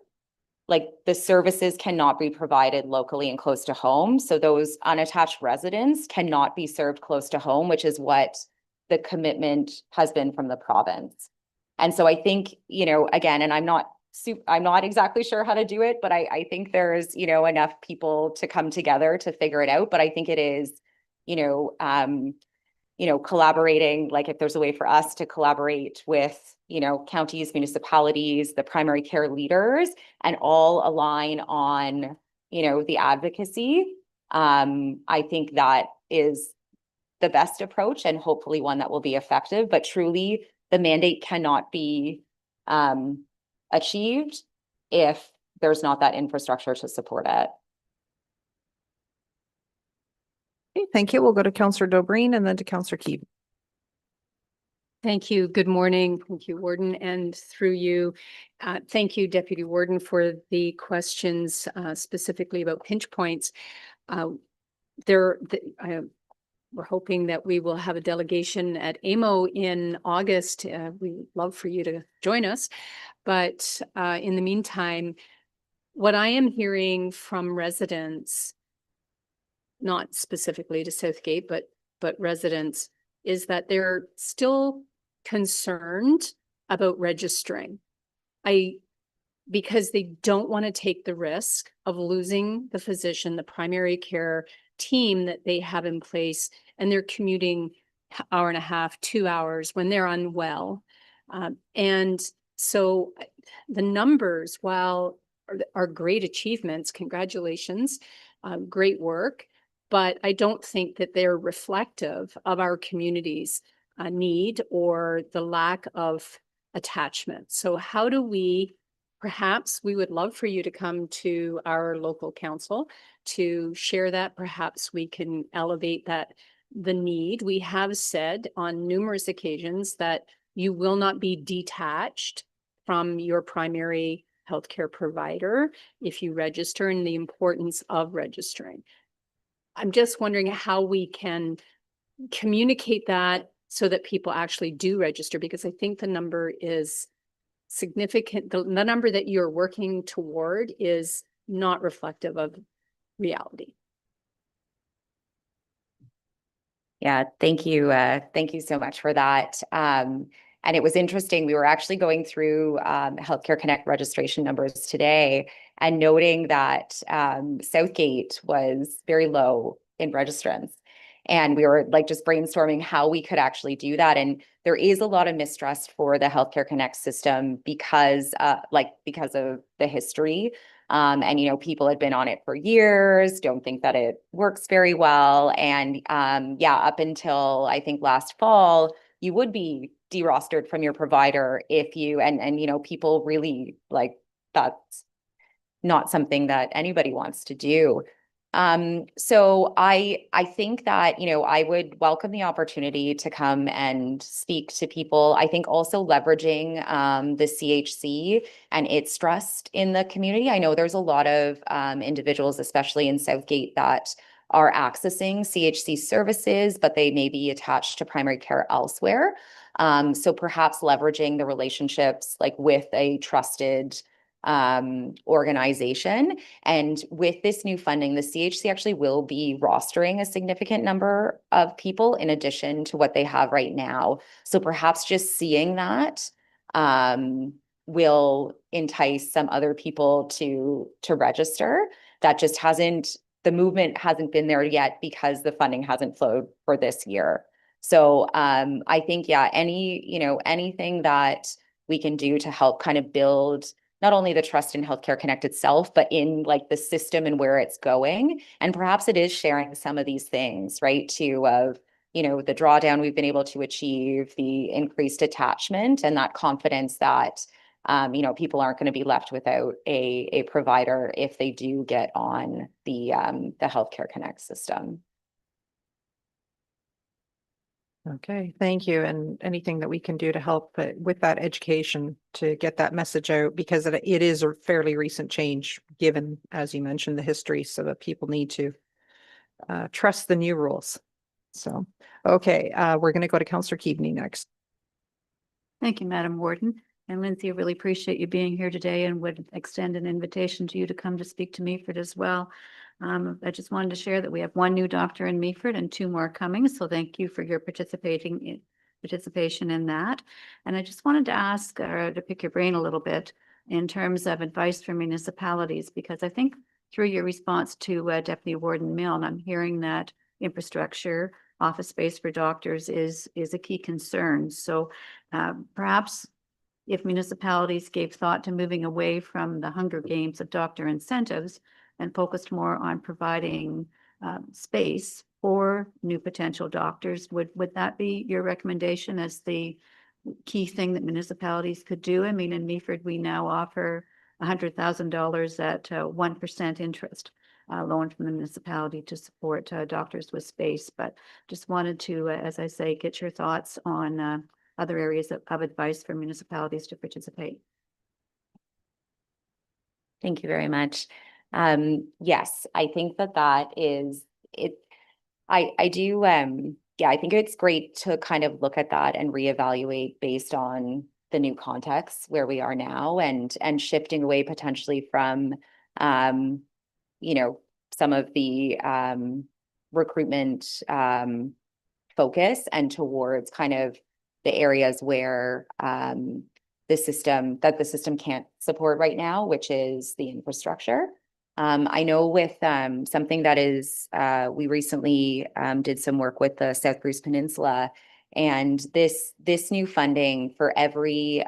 like the services cannot be provided locally and close to home. So those unattached residents cannot be served close to home, which is what the commitment has been from the province. And so I think, you know, again, and I'm not exactly sure how to do it, but I think there's, you know, enough people to come together to figure it out. But I think it is, you know, collaborating, like if there's a way for us to collaborate with, you know, counties, municipalities, the primary care leaders, and all align on, you know, the advocacy, I think that is the best approach and hopefully one that will be effective. But truly, the mandate cannot be achieved if there's not that infrastructure to support it. Okay, thank you. We'll go to Councillor Dobreen and then to Councillor Keeve. Thank you. Good morning. Thank you, Warden, and through you. Thank you, Deputy Warden, for the questions specifically about pinch points. We're hoping that we will have a delegation at AMO in August. We'd love for you to join us. But in the meantime, what I am hearing from residents, not specifically to Southgate, but residents, is that they're still concerned about registering. Because they don't want to take the risk of losing the physician, the primary care team that they have in place, and they're commuting hour and a half, 2 hours when they're unwell. And so the numbers, while are great achievements, congratulations, great work, but I don't think that they're reflective of our community's need or the lack of attachment. So how do we, perhaps we would love for you to come to our local council to share that. Perhaps we can elevate that, the need. We have said on numerous occasions that you will not be detached from your primary healthcare provider if you register, and the importance of registering. I'm just wondering how we can communicate that so that people actually do register, because I think the number is significant. The number that you're working toward is not reflective of reality. Yeah, thank you. Thank you so much for that. And it was interesting. We were actually going through Healthcare Connect registration numbers today and noting that Southgate was very low in registrants. And we were like just brainstorming how we could actually do that. And there is a lot of mistrust for the Healthcare Connect system because of the history. And, you know, people had been on it for years, don't think that it works very well. And yeah, up until I think last fall, you would be derostered from your provider if you, and you know, people really like, that's not something that anybody wants to do. So I think that, you know, I would welcome the opportunity to come and speak to people. I think also leveraging the CHC and its trust in the community. I know there's a lot of individuals, especially in Southgate, that are accessing CHC services, but they may be attached to primary care elsewhere. So perhaps leveraging the relationships like with a trusted organization. And with this new funding, the CHC actually will be rostering a significant number of people in addition to what they have right now. So perhaps just seeing that will entice some other people to register. That just hasn't, the movement hasn't been there yet because the funding hasn't flowed for this year. So I think, yeah, anything that we can do to help kind of build not only the trust in Healthcare Connect itself, but in like the system and where it's going. And perhaps it is sharing some of these things, right? The drawdown we've been able to achieve, the increased attachment and that confidence that, People aren't going to be left without a provider if they do get on the Healthcare Connect system. Okay, thank you. And anything that we can do to help with that education to get that message out, because it is a fairly recent change, given, as you mentioned, the history, so that people need to trust the new rules. So, okay, we're going to go to Councillor Keaveney next. Thank you, Madam Warden. And Lindsay, I really appreciate you being here today and would extend an invitation to you to come to speak to Meaford as well. I just wanted to share that we have one new doctor in Meaford and 2 more coming. So thank you for your participation in that. And I just wanted to ask to pick your brain a little bit in terms of advice for municipalities, because I think through your response to Deputy Warden Milne, I'm hearing that infrastructure, office space for doctors is a key concern. So perhaps if municipalities gave thought to moving away from the Hunger Games of doctor incentives and focused more on providing space for new potential doctors, would that be your recommendation as the key thing that municipalities could do? I mean, in Meaford, we now offer $100,000 at 1% interest loan from the municipality to support doctors with space. But just wanted to, as I say, get your thoughts on other areas of advice for municipalities to participate. Thank you very much. Yes, I think that is it. I do. Yeah, I think it's great to kind of look at that and reevaluate based on the new context where we are now, and shifting away potentially from, some of the recruitment focus and towards kind of the areas where the system can't support right now, which is the infrastructure. I know with something that is, we recently did some work with the South Bruce Peninsula, and this new funding for every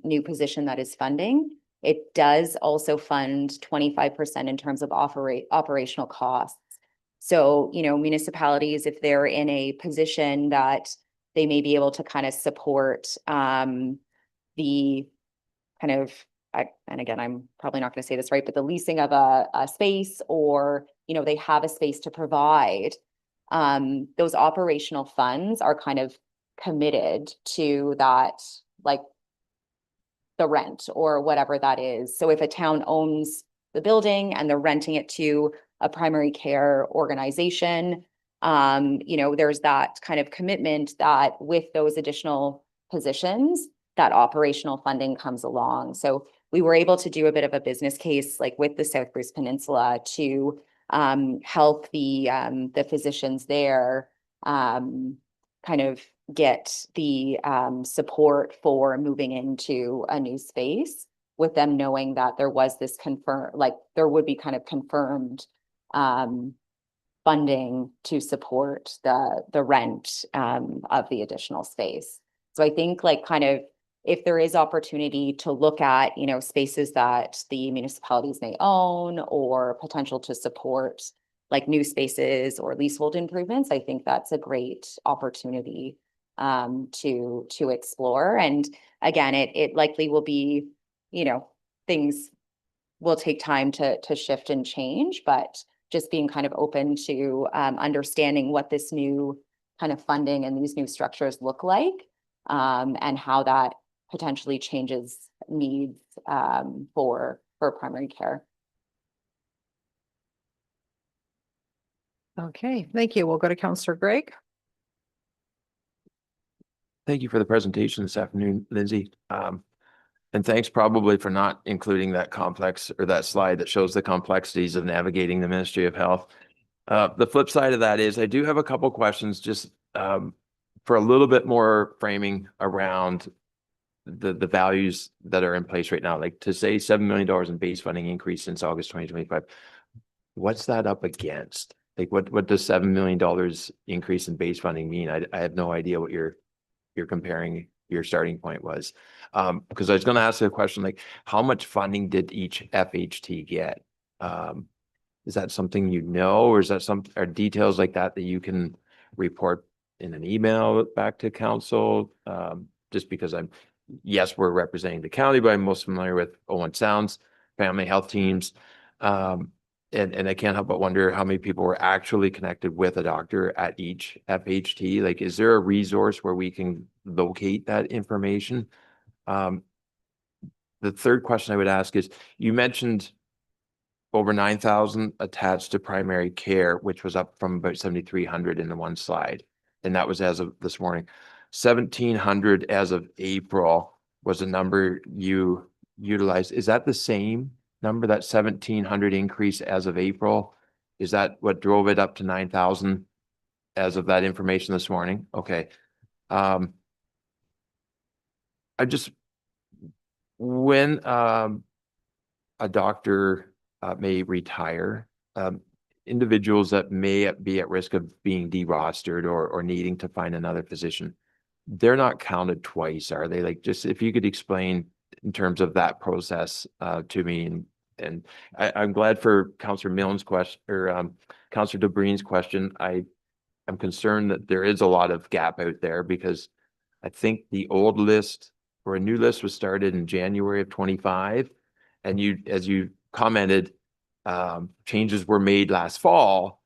new position that is funding, it does also fund 25% in terms of operational costs. So, municipalities, if they're in a position that they may be able to kind of support the kind of, and again, I'm probably not going to say this right, but the leasing of a space, or, they have a space to provide, those operational funds are kind of committed to that, like the rent or whatever that is. So if a town owns the building and they're renting it to a primary care organization, there's that kind of commitment that with those additional positions, that operational funding comes along. So we were able to do a bit of a business case, like with the South Bruce Peninsula, to help the physicians there kind of get the support for moving into a new space, with them knowing that there was this there would be kind of confirmed funding to support the rent of the additional space. So I think if there is opportunity to look at, spaces that the municipalities may own, or potential to support like new spaces or leasehold improvements, I think that's a great opportunity to explore. And again, it likely will be, things will take time to shift and change, but just being kind of open to understanding what this new kind of funding and these new structures look like, and how that potentially changes needs for primary care. Okay, thank you. We'll go to Councillor Gregg. Thank you for the presentation this afternoon, Lindsay. And thanks probably for not including that complex, or that slide that shows the complexities of navigating the Ministry of Health. The flip side of that is I do have a couple questions just for a little bit more framing around the values that are in place right now. Like, to say $7 million in base funding increase since August 2025, what's that up against? Like, what does $7 million increase in base funding mean? I have no idea what you're comparing your starting point was. Because I was going to ask you a question like, how much funding did each FHT get? Is that something or is that are details like that you can report in an email back to council? Just because I'm yes, we're representing the county, but I'm most familiar with Owen Sound's family health teams. And I can't help but wonder how many people were actually connected with a doctor at each FHT. Like, is there a resource where we can locate that information? The third question I would ask is, you mentioned over 9,000 attached to primary care, which was up from about 7,300 in the one slide. And that was as of this morning. 1,700 as of April was a number you utilized. Is that the same number, that 1,700 increase as of April? Is that what drove it up to 9,000 as of that information this morning? Okay. I just, when a doctor may retire, individuals that may be at risk of being derostered or needing to find another physician, they're not counted twice, are they? Like, just if you could explain in terms of that process to me. And I'm glad for Councillor Milne's question, or Councillor DeBreen's question. I'm concerned that there is a lot of gap out there, because I think the old list or a new list was started in January of 25. And you, as you commented, changes were made last fall,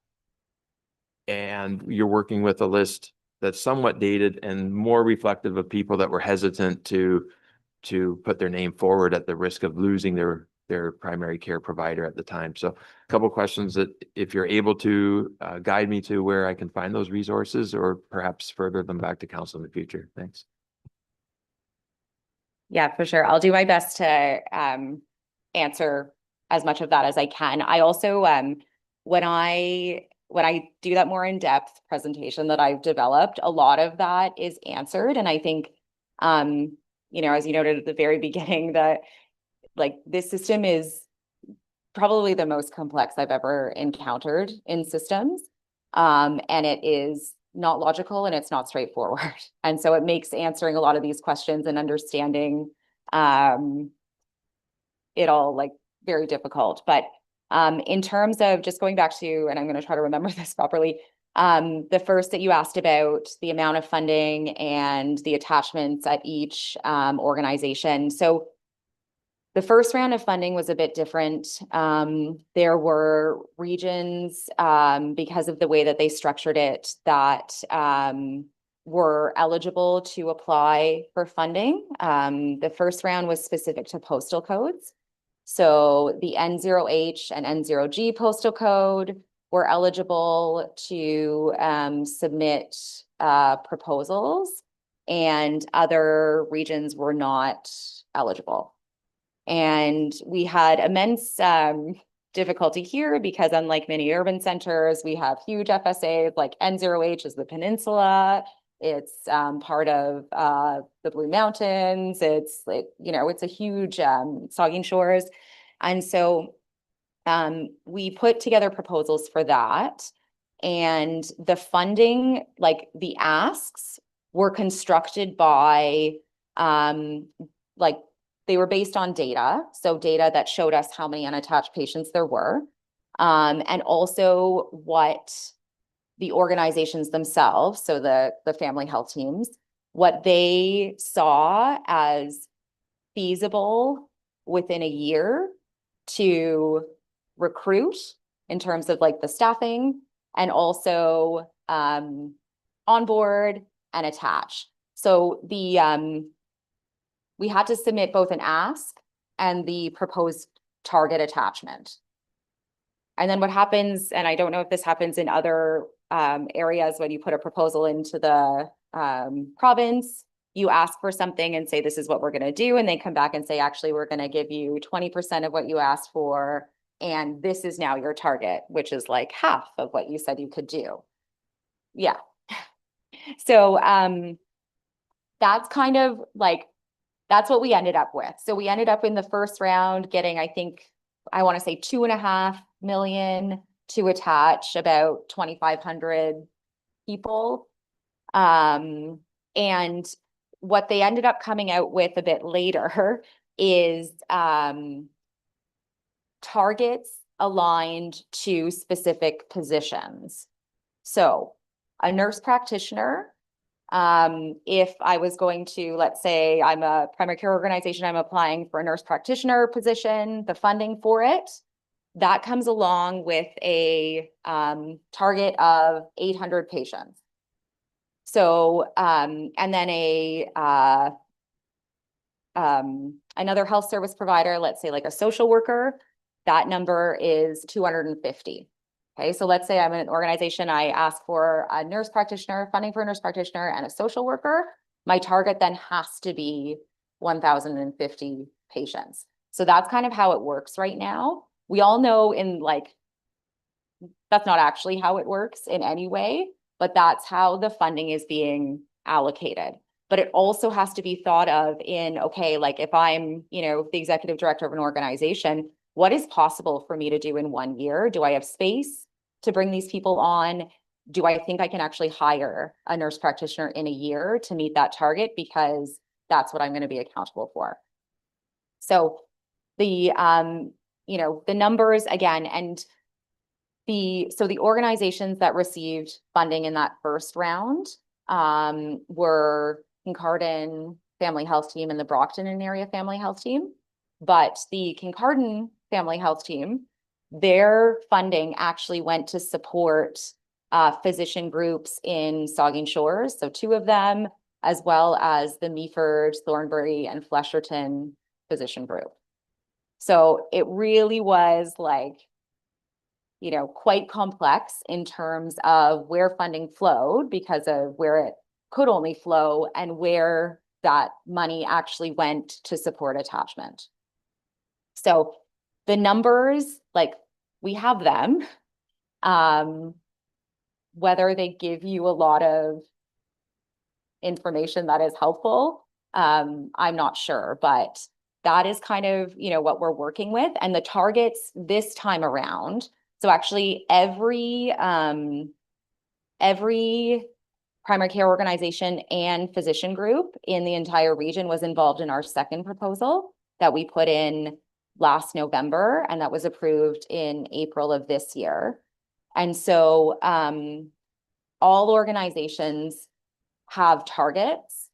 and you're working with a list that's somewhat dated and more reflective of people that were hesitant to put their name forward at the risk of losing their primary care provider at the time. So a couple questions that, if you're able to guide me to where I can find those resources, or perhaps further them back to council in the future. Thanks. Yeah, for sure. I'll do my best to answer as much of that as I can. I also, when I do that more in-depth presentation that I've developed, a lot of that is answered. And I think, you know, as you noted at the very beginning, that like this system is probably the most complex I've ever encountered in systems. And it is not logical, and it's not straightforward. And so it makes answering a lot of these questions and understanding it all like very difficult. But in terms of just going back to, and I'm going to try to remember this properly, the first that you asked about the amount of funding and the attachments at each organization. So the first round of funding was a bit different. There were regions, because of the way that they structured it, that were eligible to apply for funding. The first round was specific to postal codes. So the N0H and N0G postal code were eligible to submit proposals, and other regions were not eligible. And we had immense difficulty here, because unlike many urban centers, we have huge FSAs. Like N0H is the peninsula. It's part of the Blue Mountains. It's like, you know, it's a huge Saugeen Shores. And so we put together proposals for that. And the funding, like the asks, were constructed by like, they were based on data. So data that showed us how many unattached patients there were. And also what the organizations themselves, so the family health teams, what they saw as feasible within a year to recruit in terms of like the staffing, and also onboard and attach. So the we had to submit both an ask and the proposed target attachment. And then what happens, and I don't know if this happens in other areas, when you put a proposal into the province, you ask for something and say, this is what we're going to do. And they come back and say, actually, we're going to give you 20% of what you asked for. And this is now your target, which is like half of what you said you could do. Yeah. So that's kind of like, that's what we ended up with. So we ended up in the first round getting, I think, I want to say 2.5 million to attach about 2,500 people. And what they ended up coming out with a bit later is targets aligned to specific positions. So a nurse practitioner If I was going to, let's say I'm a primary care organization, I'm applying for a nurse practitioner position, the funding for it, that comes along with a target of 800 patients. So, and then another health service provider, let's say like a social worker, that number is 250. Okay, so let's say I'm in an organization, I ask for a nurse practitioner, funding for a nurse practitioner and a social worker. My target then has to be 1,050 patients. So that's kind of how it works right now. We all know that's not actually how it works in any way, but that's how the funding is being allocated. But it also has to be thought of in, okay, like if I'm, the executive director of an organization, what is possible for me to do in 1 year? Do I have space to bring these people on? Do I think I can actually hire a nurse practitioner in a year to meet that target? Because that's what I'm going to be accountable for. So the, the numbers again, and the organizations that received funding in that first round were Kincardine Family Health Team and the Brockton and Area Family Health Team. But the Kincardine Family Health Team, their funding actually went to support physician groups in Saugeen Shores, so 2 of them, as well as the Meaford, Thornbury, and Flesherton physician group. So it really was quite complex in terms of where funding flowed because of where it could only flow and where that money actually went to support attachment. So the numbers, we have them, whether they give you a lot of information that is helpful, I'm not sure, but that is kind of, what we're working with. And the targets this time around, so actually every primary care organization and physician group in the entire region was involved in our second proposal that we put in last November, and that was approved in April of this year. And so all organizations have targets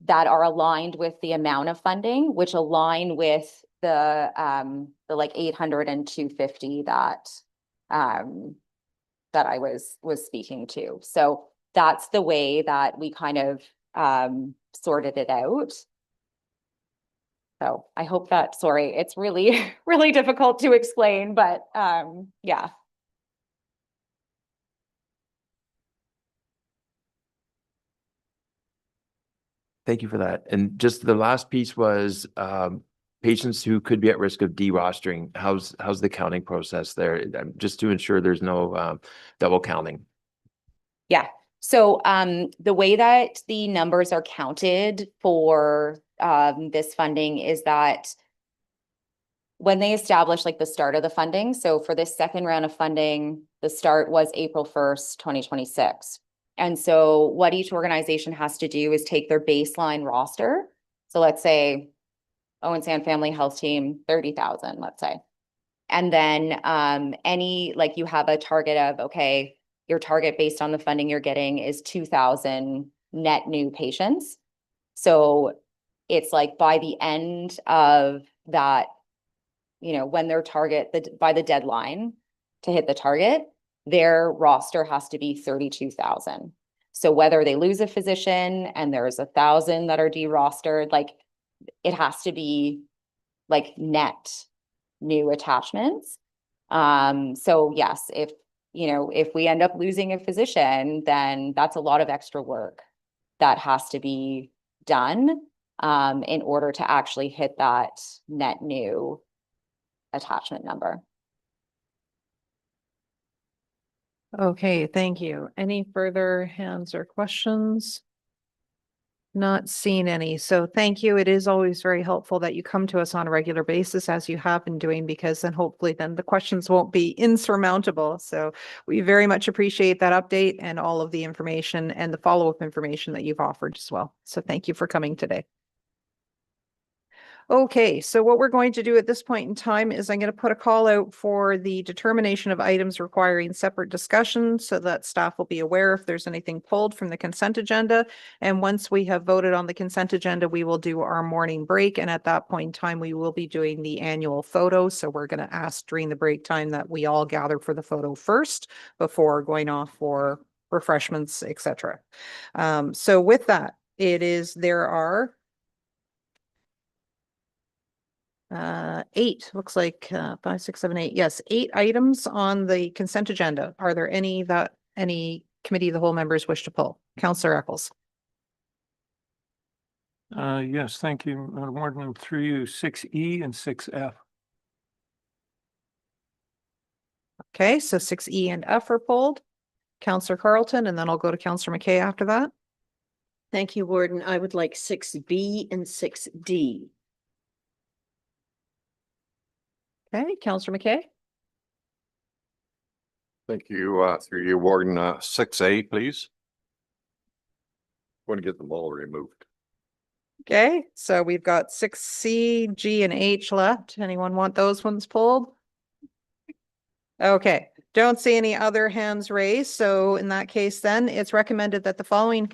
that are aligned with the amount of funding, which align with the 800 and 250 that I was speaking to. So that's the way that we kind of sorted it out. So I hope that, sorry, it's really, really difficult to explain, but yeah. Thank you for that. And just the last piece was patients who could be at risk of derostering. How's the counting process there? Just to ensure there's no double counting. Yeah. So the way that the numbers are counted for this funding is that when they establish the start of the funding, so for this second round of funding, the start was April 1st, 2026. And so what each organization has to do is take their baseline roster. So let's say Owen Sound Family Health Team, 30,000, let's say. And then you have a target of, okay, your target based on the funding you're getting is 2,000 net new patients. So it's by the end of that, when their target, by the deadline to hit the target, their roster has to be 32,000. So whether they lose a physician and there's 1,000 that are derostered, it has to be net new attachments. So yes, if we end up losing a physician, then that's a lot of extra work that has to be done in order to actually hit that net new attachment number. Okay, thank you. Any further hands or questions? Not seeing any. So thank you. It is always very helpful that you come to us on a regular basis as you have been doing, because then hopefully then the questions won't be insurmountable. So we very much appreciate that update and all of the information and the follow-up information that you've offered as well. So thank you for coming today. Okay, so what we're going to do at this point in time is I'm going to put a call out for the determination of items requiring separate discussion so that staff will be aware if there's anything pulled from the consent agenda. And once we have voted on the consent agenda, we will do our morning break. And at that point in time, we will be doing the annual photo. So we're going to ask during the break time that we all gather for the photo first before going off for refreshments, etc. So with that, there are eight, looks like, 5, 6, 7, 8. Yes, 8 items on the consent agenda. Are there any that any committee of the whole members wish to pull? Councillor Eccles. Yes, thank you, Madam Warden. Through you, 6E and 6F. Okay, so 6E and F are pulled. Councillor Carlton, and then I'll go to Councillor McKay after that. Thank you, Warden. I would like 6B and 6D. Okay, Councillor McKay. Thank you, through you, Warden, 6A, please. Want to get them all removed. Okay, so we've got 6C, G, and H left. Anyone want those ones pulled? Okay, don't see any other hands raised. So in that case, then it's recommended that the following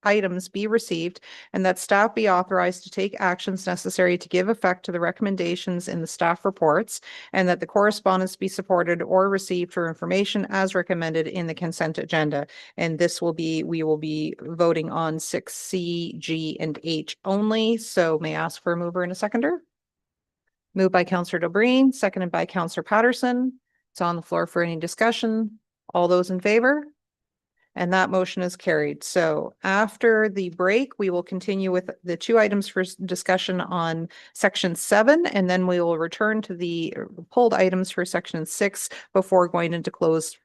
items be received and that staff be authorized to take actions necessary to give effect to the recommendations in the staff reports, and that the correspondence be supported or received for information as recommended in the consent agenda. And we will be voting on 6C, G, and H only. So may I ask for a mover and a seconder? Moved by Councillor Dobreen, seconded by Councillor Patterson. It's on the floor for any discussion. All those in favor? And that motion is carried. So after the break, we will continue with the 2 items for discussion on section 7, and then we will return to the pulled items for section 6 before going into closed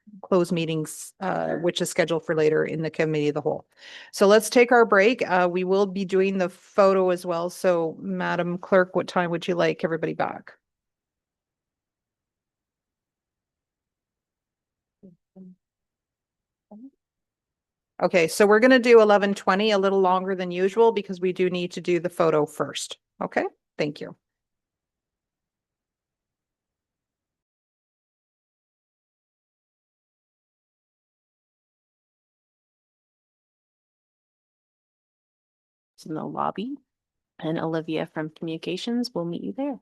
meetings, which is scheduled for later in the committee of the whole. So let's take our break. We will be doing the photo as well. So Madam Clerk, what time would you like everybody back? Okay, so we're going to do 11:20, a little longer than usual because we do need to do the photo first. Okay, thank you. It's in the lobby, and Olivia from Communications will meet you there.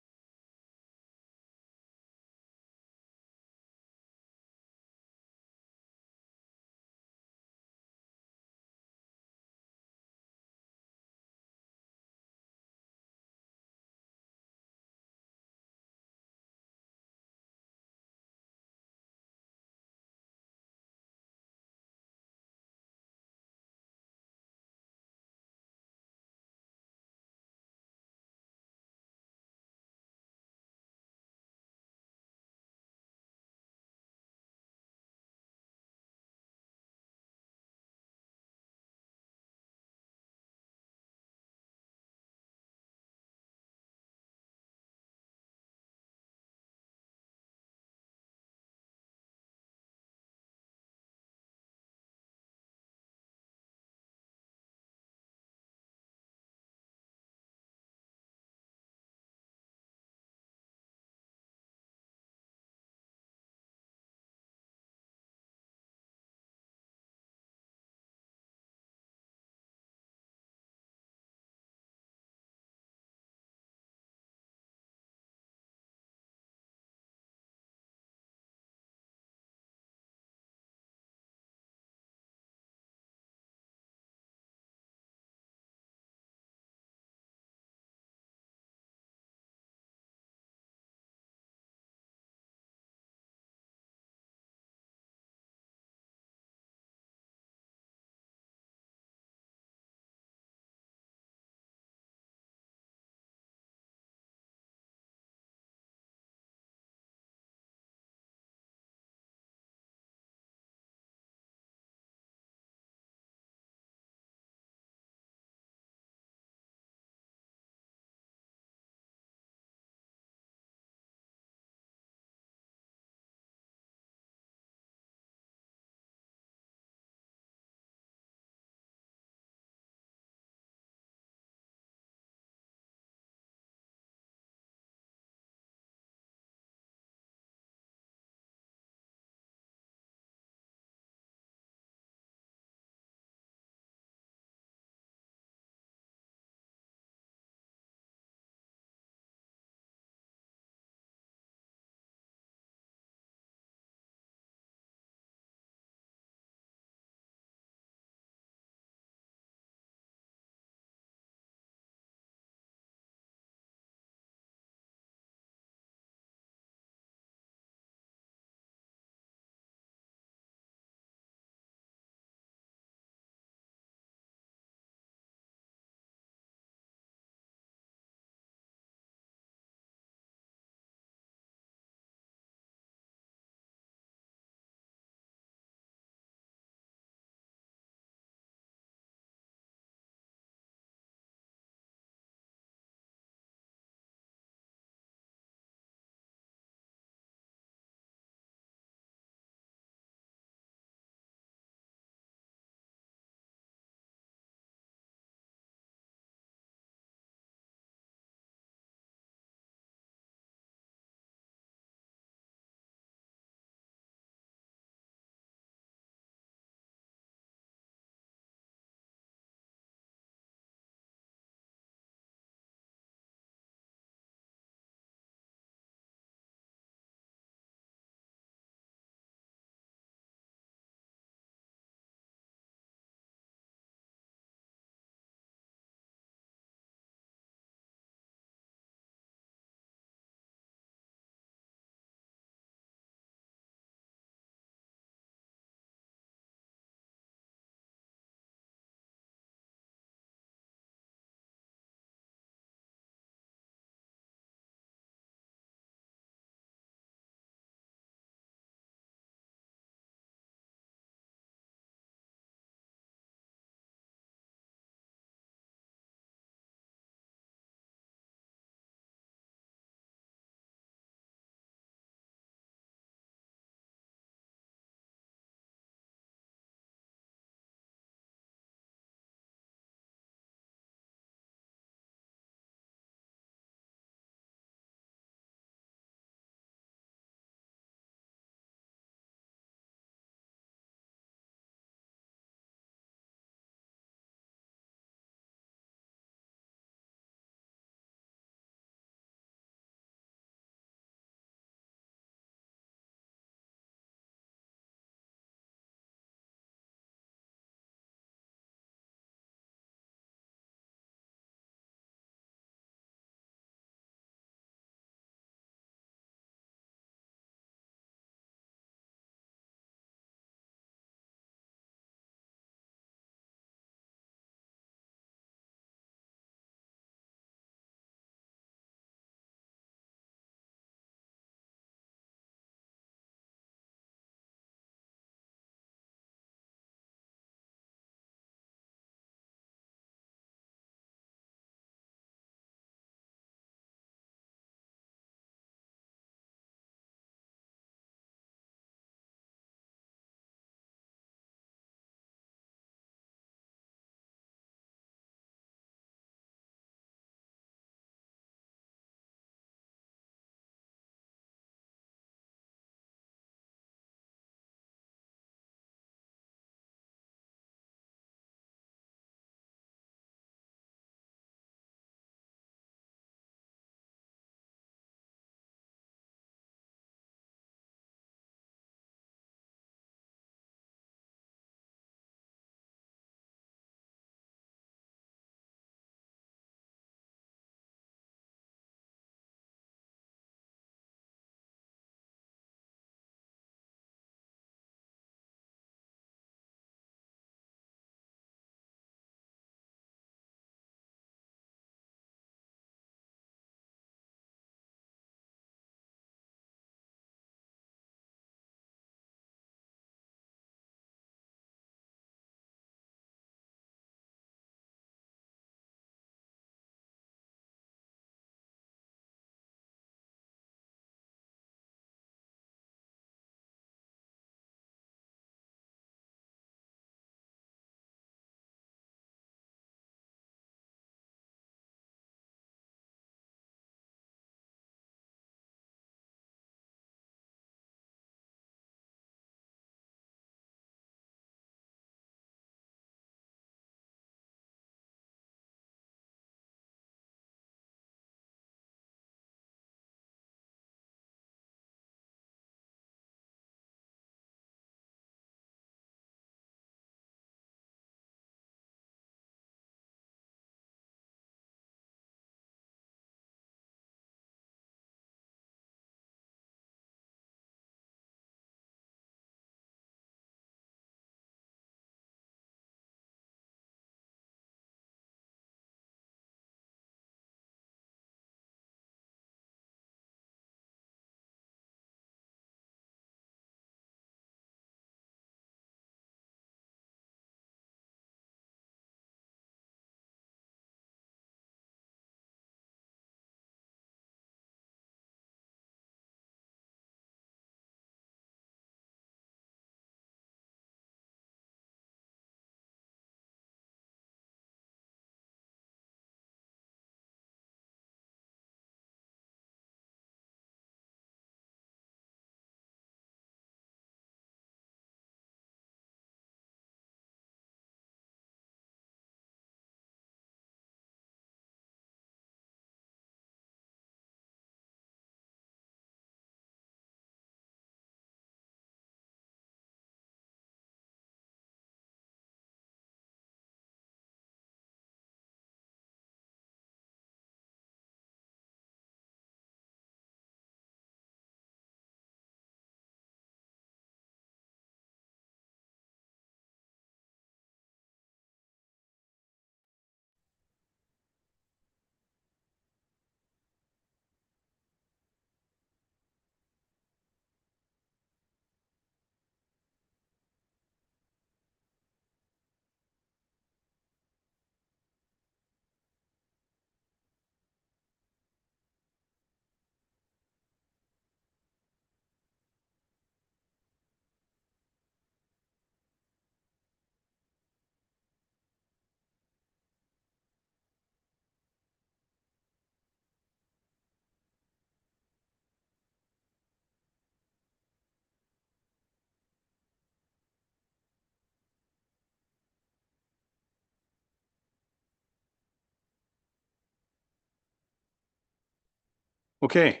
Okay.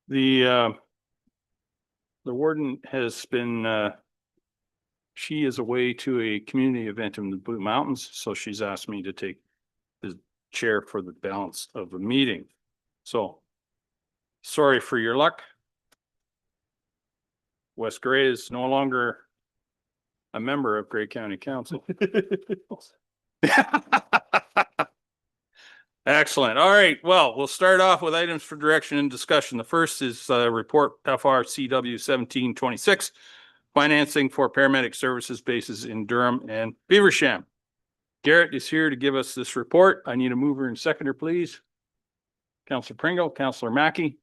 The warden has been, she is away to a community event in the Blue Mountains, so she's asked me to take the chair for the balance of the meeting. So sorry for your luck. Wes Gray is no longer a member of Gray County Council. Excellent. All right. Well, we'll start off with items for direction and discussion. The first is report FRCW 1726, financing for paramedic services bases in Durham and Beaversham. Garrett is here to give us this report. I need a mover and seconder, please. Councillor Pringle, Councillor Mackey.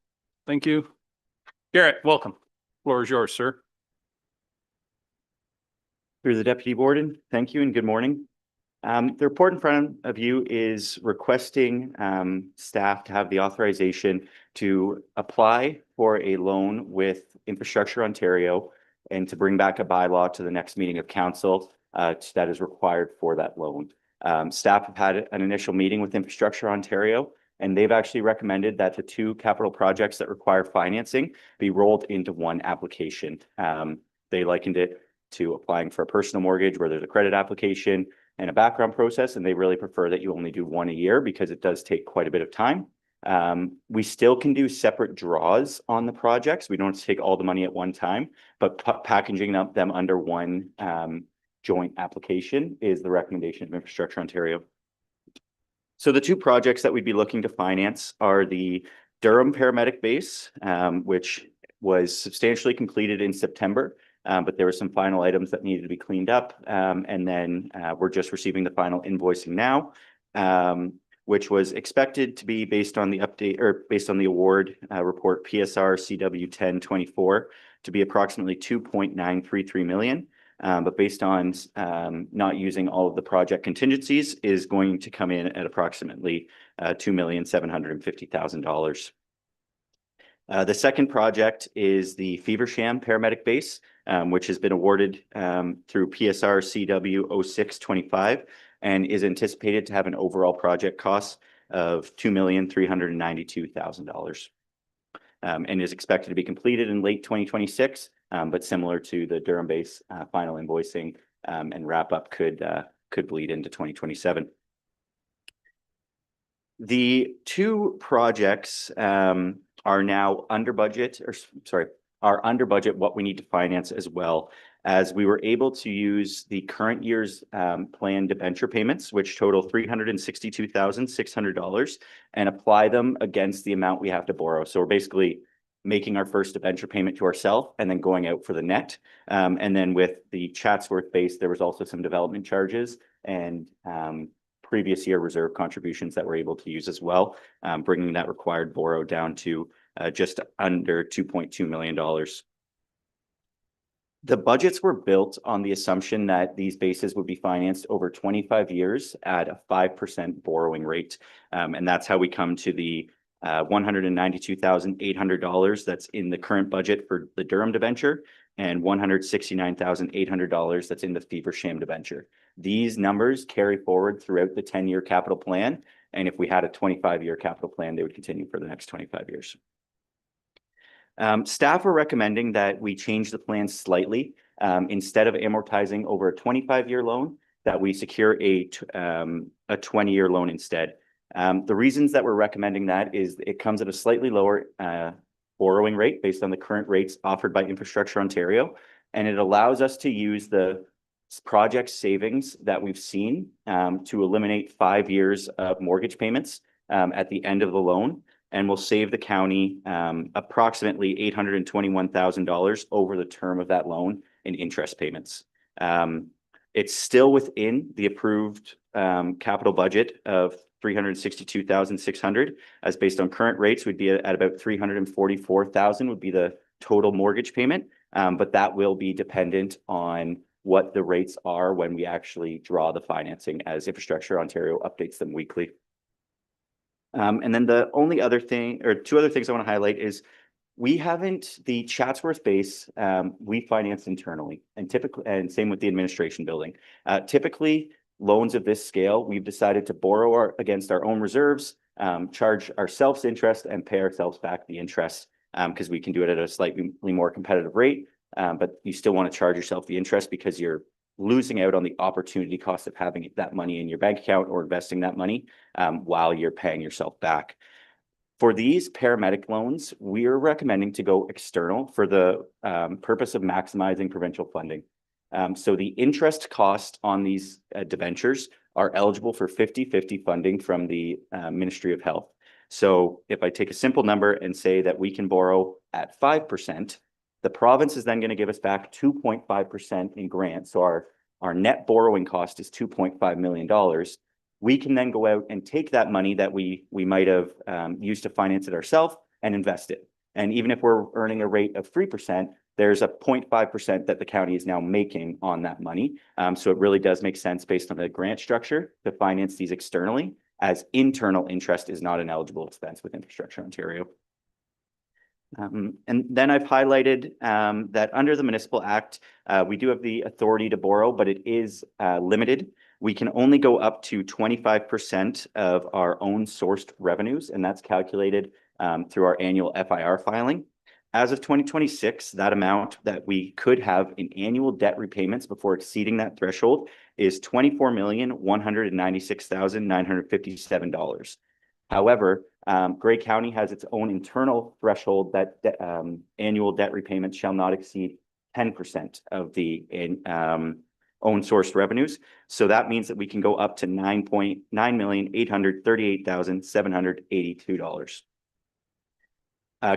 Thank you. Garrett, welcome. Floor is yours, sir. Through the Deputy Warden, thank you and good morning. The report in front of you is requesting staff to have the authorization to apply for a loan with Infrastructure Ontario and to bring back a bylaw to the next meeting of council that is required for that loan. Staff have had an initial meeting with Infrastructure Ontario, and they've actually recommended that the two capital projects that require financing be rolled into one application. They likened it to applying for a personal mortgage where there's a credit application and a background process, and they really prefer that you only do one a year because it does take quite a bit of time. We still can do separate draws on the projects. We don't have to take all the money at one time, but packaging them under one joint application is the recommendation of Infrastructure Ontario. So the two projects that we'd be looking to finance are the Durham Paramedic Base, which was substantially completed in September. But there were some final items that needed to be cleaned up. And then we're just receiving the final invoicing now, which was expected to be based on the update or based on the award report PSR CW 1024 to be approximately 2.933 million. But based on not using all of the project contingencies is going to come in at approximately $2,750,000. The second project is the Feversham Paramedic Base, which has been awarded through PSR CW 0625 and is anticipated to have an overall project cost of $2,392,000 and is expected to be completed in late 2026, but similar to the Durham base, final invoicing and wrap up could bleed into 2027. The two projects are now under budget, are under budget what we need to finance, as well as we were able to use the current year's planned debenture payments, which total $362,600, and apply them against the amount we have to borrow. So we're basically making our first debenture payment to ourselves and then going out for the net. And then with the Chatsworth base, there was also some development charges and previous year reserve contributions that we're able to use as well, bringing that required borrow down to just under $2.2 million. The budgets were built on the assumption that these bases would be financed over 25 years at a 5% borrowing rate. And that's how we come to the $192,800 that's in the current budget for the Durham debenture and $169,800 that's in the Feversham debenture. These numbers carry forward throughout the 10-year capital plan. And if we had a 25-year capital plan, they would continue for the next 25 years. Staff are recommending that we change the plan slightly. Instead of amortizing over a 25-year loan, that we secure a 20-year loan instead. The reasons that we're recommending that is it comes at a slightly lower borrowing rate based on the current rates offered by Infrastructure Ontario, and it allows us to use the project savings that we've seen to eliminate 5 years of mortgage payments at the end of the loan, and will save the county approximately $821,000 over the term of that loan in interest payments. It's still within the approved capital budget of $362,600, as based on current rates would be at about $344,000 would be the total mortgage payment, but that will be dependent on what the rates are when we actually draw the financing, as Infrastructure Ontario updates them weekly. And then the only other thing, or two other things I want to highlight is the Chatsworth base, we finance internally, and typically, and same with the administration building. Typically, loans of this scale, we've decided to borrow against our own reserves, charge ourselves interest and pay ourselves back the interest, because we can do it at a slightly more competitive rate. But you still want to charge yourself the interest because you're losing out on the opportunity cost of having that money in your bank account or investing that money while you're paying yourself back. For these paramedic loans, we're recommending to go external for the purpose of maximizing provincial funding. So the interest cost on these debentures are eligible for 50-50 funding from the Ministry of Health. So if I take a simple number and say that we can borrow at 5%, the province is then going to give us back 2.5% in grants. So our net borrowing cost is $2.5 million. We can then go out and take that money that we might have used to finance it ourselves and invest it. And even if we're earning a rate of 3%, there's a 0.5% that the county is now making on that money. So it really does make sense based on the grant structure to finance these externally, as internal interest is not an eligible expense with Infrastructure Ontario. And then I've highlighted that under the Municipal Act, we do have the authority to borrow, but it is limited. We can only go up to 25% of our own sourced revenues, and that's calculated through our annual FIR filing. As of 2026, that amount that we could have in annual debt repayments before exceeding that threshold is $24,196,957. However, Grey County has its own internal threshold that annual debt repayments shall not exceed 10% of the own sourced revenues. So that means that we can go up to $9,938,782.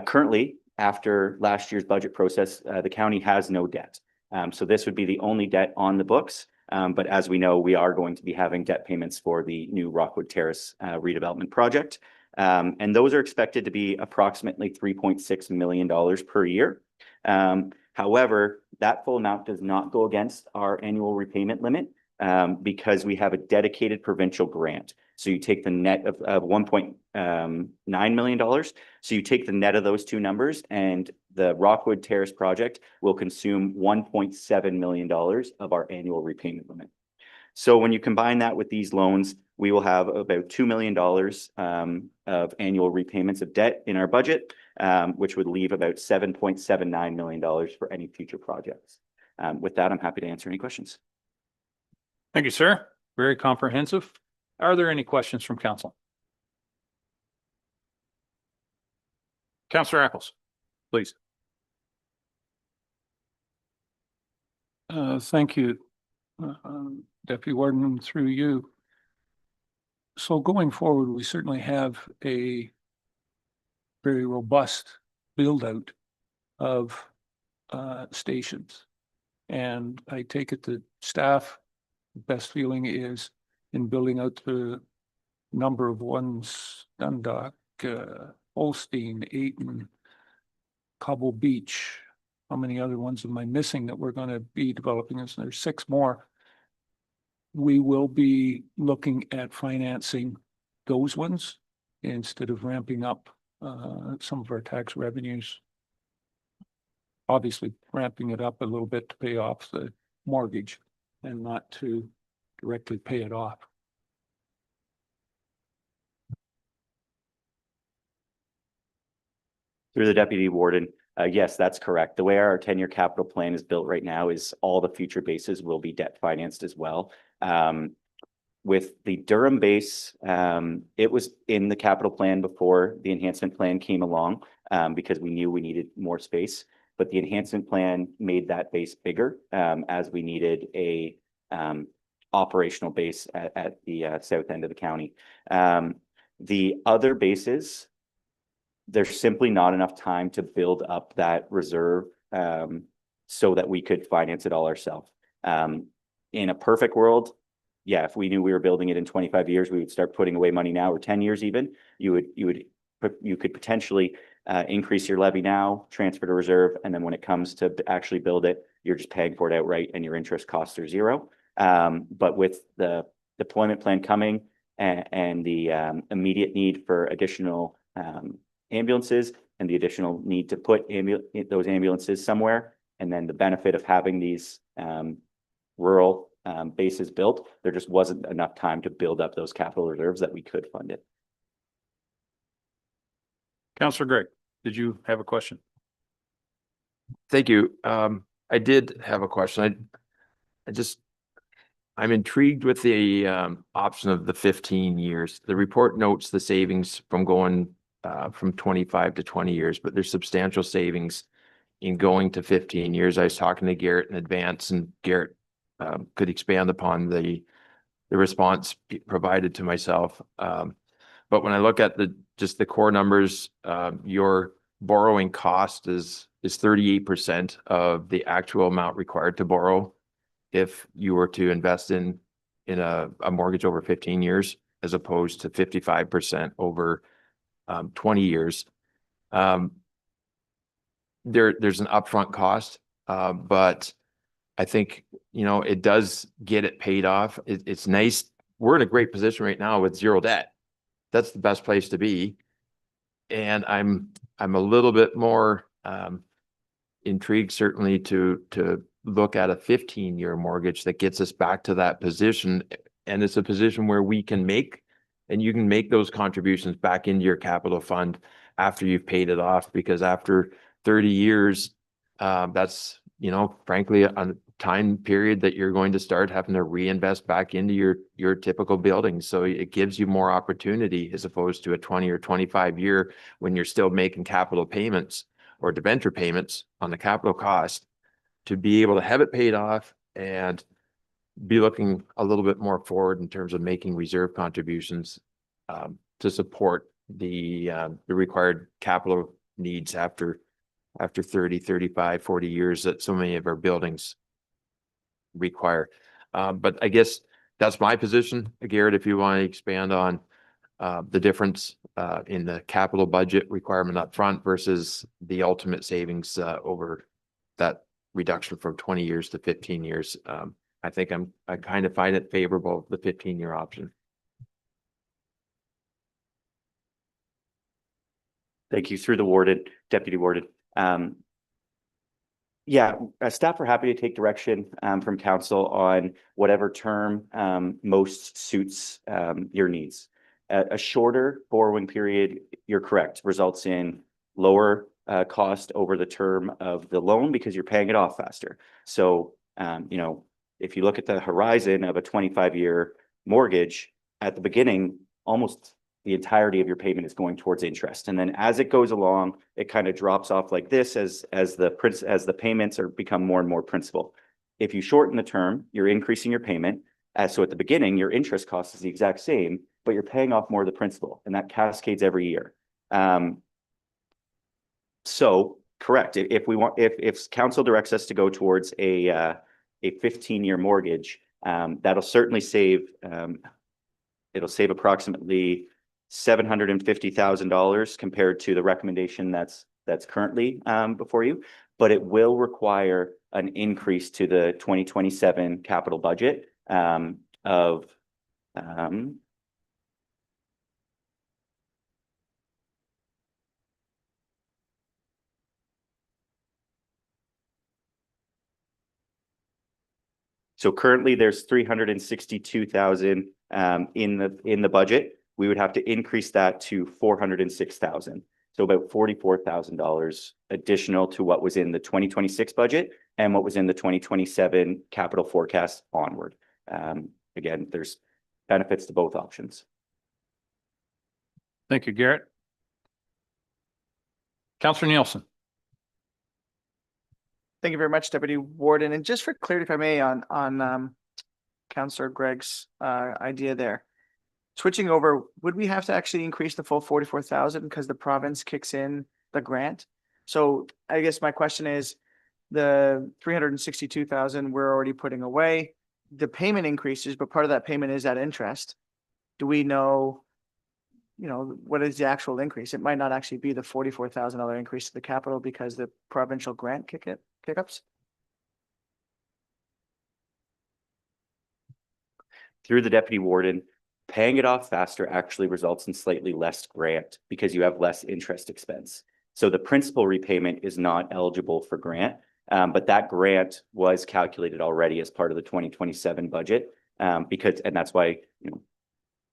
Currently, after last year's budget process, the county has no debt. So this would be the only debt on the books. But as we know, we are going to be having debt payments for the new Rockwood Terrace redevelopment project. And those are expected to be approximately $3.6 million per year. However, that full amount does not go against our annual repayment limit because we have a dedicated provincial grant. So you take the net of $1.9 million. So you take the net of those two numbers, and the Rockwood Terrace project will consume $1.7 million of our annual repayment limit. So when you combine that with these loans, we will have about $2 million of annual repayments of debt in our budget, which would leave about $7.79 million for any future projects. With that, I'm happy to answer any questions. Thank you, sir. Very comprehensive. Are there any questions from council? Councillor Eccles, please. Thank you, Deputy Warden, through you. So going forward, we certainly have a very robust build out of stations. And I take it that staff, best feeling is in building out the number of ones, Dundalk, Holstein, Ayton, Cobble Beach. How many other ones am I missing that we're going to be developing? There's 6 more. We will be looking at financing those ones instead of ramping up some of our tax revenues. Obviously, ramping it up a little bit to pay off the mortgage and not to directly pay it off. Through the Deputy Warden, yes, that's correct. The way our 10-year capital plan is built right now is all the future bases will be debt financed as well. With the Durham base, it was in the capital plan before the enhancement plan came along because we knew we needed more space. But the enhancement plan made that base bigger as we needed a operational base at the south end of the county. The other bases, there's simply not enough time to build up that reserve so that we could finance it all ourselves. In a perfect world, yeah, if we knew we were building it in 25 years, we would start putting away money now, or 10 years even. You could potentially increase your levy now, transfer to reserve, and then when it comes to actually build it, you're just paying for it outright and your interest costs are zero. But with the deployment plan coming and the immediate need for additional ambulances and the additional need to put those ambulances somewhere, and then the benefit of having these rural bases built, there just wasn't enough time to build up those capital reserves that we could fund it. Counselor Gregg, did you have a question? Thank you. I did have a question. I'm intrigued with the option of the 15 years. The report notes the savings from going from 25 to 20 years, but there's substantial savings in going to 15 years. I was talking to Garrett in advance, and Garrett could expand upon the response provided to myself. But when I look at just the core numbers, your borrowing cost is 38% of the actual amount required to borrow if you were to invest in a mortgage over 15 years, as opposed to 55% over 20 years. There's an upfront cost, but I think, it does get it paid off. It's nice. We're in a great position right now with zero debt. That's the best place to be. And I'm a little bit more intrigued, certainly, to look at a 15-year mortgage that gets us back to that position. And it's a position where you can make those contributions back into your capital fund after you've paid it off, because after 30 years, that's, frankly, a time period that you're going to start having to reinvest back into your typical building. So it gives you more opportunity, as opposed to a 20 or 25 year when you're still making capital payments or debenture payments on the capital cost, to be able to have it paid off and be looking a little bit more forward in terms of making reserve contributions to support the required capital needs after 30, 35, 40 years that so many of our buildings require. But I guess that's my position. Garrett, if you want to expand on the difference in the capital budget requirement up front versus the ultimate savings over that reduction from 20 years to 15 years. I think I kind of find it favorable, the 15-year option. Thank you. Through the warden, deputy warden. Staff are happy to take direction from council on whatever term most suits your needs. A shorter borrowing period, you're correct, results in lower cost over the term of the loan because you're paying it off faster. So, if you look at the horizon of a 25-year mortgage, at the beginning, almost the entirety of your payment is going towards interest. And then as it goes along, it kind of drops off like this as the payments become more and more principal. If you shorten the term, you're increasing your payment. So at the beginning, your interest cost is the exact same, but you're paying off more of the principal, and that cascades every year. So correct. If council directs us to go towards a 15-year mortgage, that'll certainly save. It'll save approximately $750,000 compared to the recommendation that's currently before you, but it will require an increase to the 2027 capital budget of so currently there's 362,000 in the budget. We would have to increase that to 406,000. So about $44,000 additional to what was in the 2026 budget and what was in the 2027 capital forecast onward. Again, there's benefits to both options. Thank you, Garrett. Councillor Nielsen. Thank you very much, Deputy Warden. And just for clarity, if I may, on Councillor Gregg's idea there. Switching over, would we have to actually increase the full 44,000 because the province kicks in the grant? So I guess my question is, the 362,000 we're already putting away, the payment increases, but part of that payment is that interest. Do we know, what is the actual increase? It might not actually be the $44,000 increase to the capital because the provincial grant kickups. Through the deputy warden, paying it off faster actually results in slightly less grant because you have less interest expense. So the principal repayment is not eligible for grant, but that grant was calculated already as part of the 2027 budget and that's why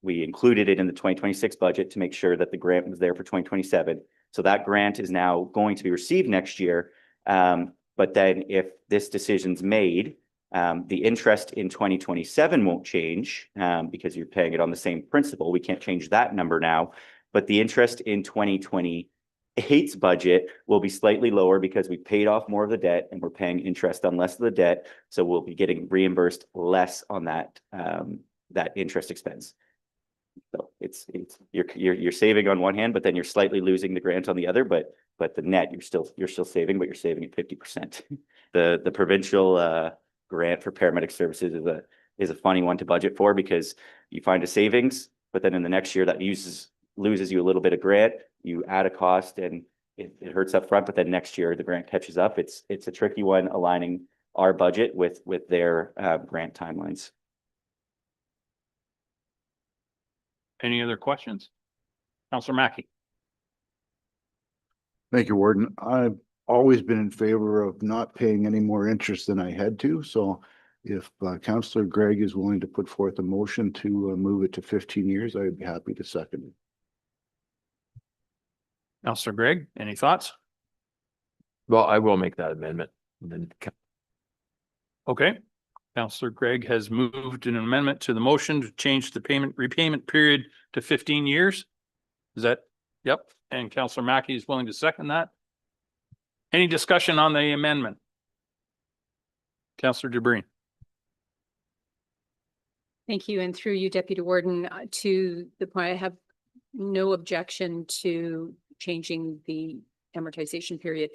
we included it in the 2026 budget to make sure that the grant was there for 2027. So that grant is now going to be received next year. But then if this decision's made, the interest in 2027 won't change because you're paying it on the same principal. We can't change that number now, but the interest in 2028's budget will be slightly lower because we paid off more of the debt and we're paying interest on less of the debt. So we'll be getting reimbursed less on that that interest expense. So you're saving on one hand, but then you're slightly losing the grant on the other. But the net you're still saving, but you're saving at 50%. The provincial grant for paramedic services is a funny one to budget for because you find a savings, but then in the next year that loses you a little bit of grant. You add a cost and it hurts up front, but then next year the grant catches up. It's a tricky one aligning our budget with their grant timelines. Any other questions? Councillor Mackey. Thank you, Warden. I've always been in favor of not paying any more interest than I had to. So if Councillor Gregg is willing to put forth a motion to move it to 15 years, I'd be happy to second it. Councillor Gregg, any thoughts? Well, I will make that amendment. And then Okay. Councillor Gregg has moved an amendment to the motion to change the repayment period to 15 years. Is that? Yep. And Councillor Mackey is willing to second that. Any discussion on the amendment? Councillor DeBreen. Thank you. And through you, Deputy Warden, to the point, I have no objection to changing the amortization period.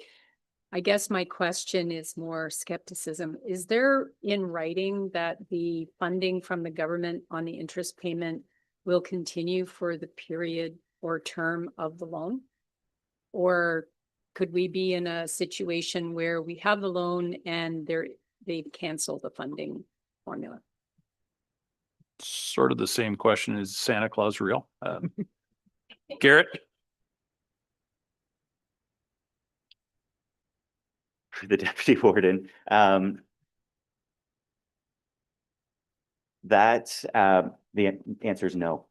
I guess my question is more skepticism. Is there in writing that the funding from the government on the interest payment will continue for the period or term of the loan? Or could we be in a situation where we have the loan and they cancel the funding formula? Sort of the same question as Santa Claus real. Garrett. The Deputy Warden. The answer is no.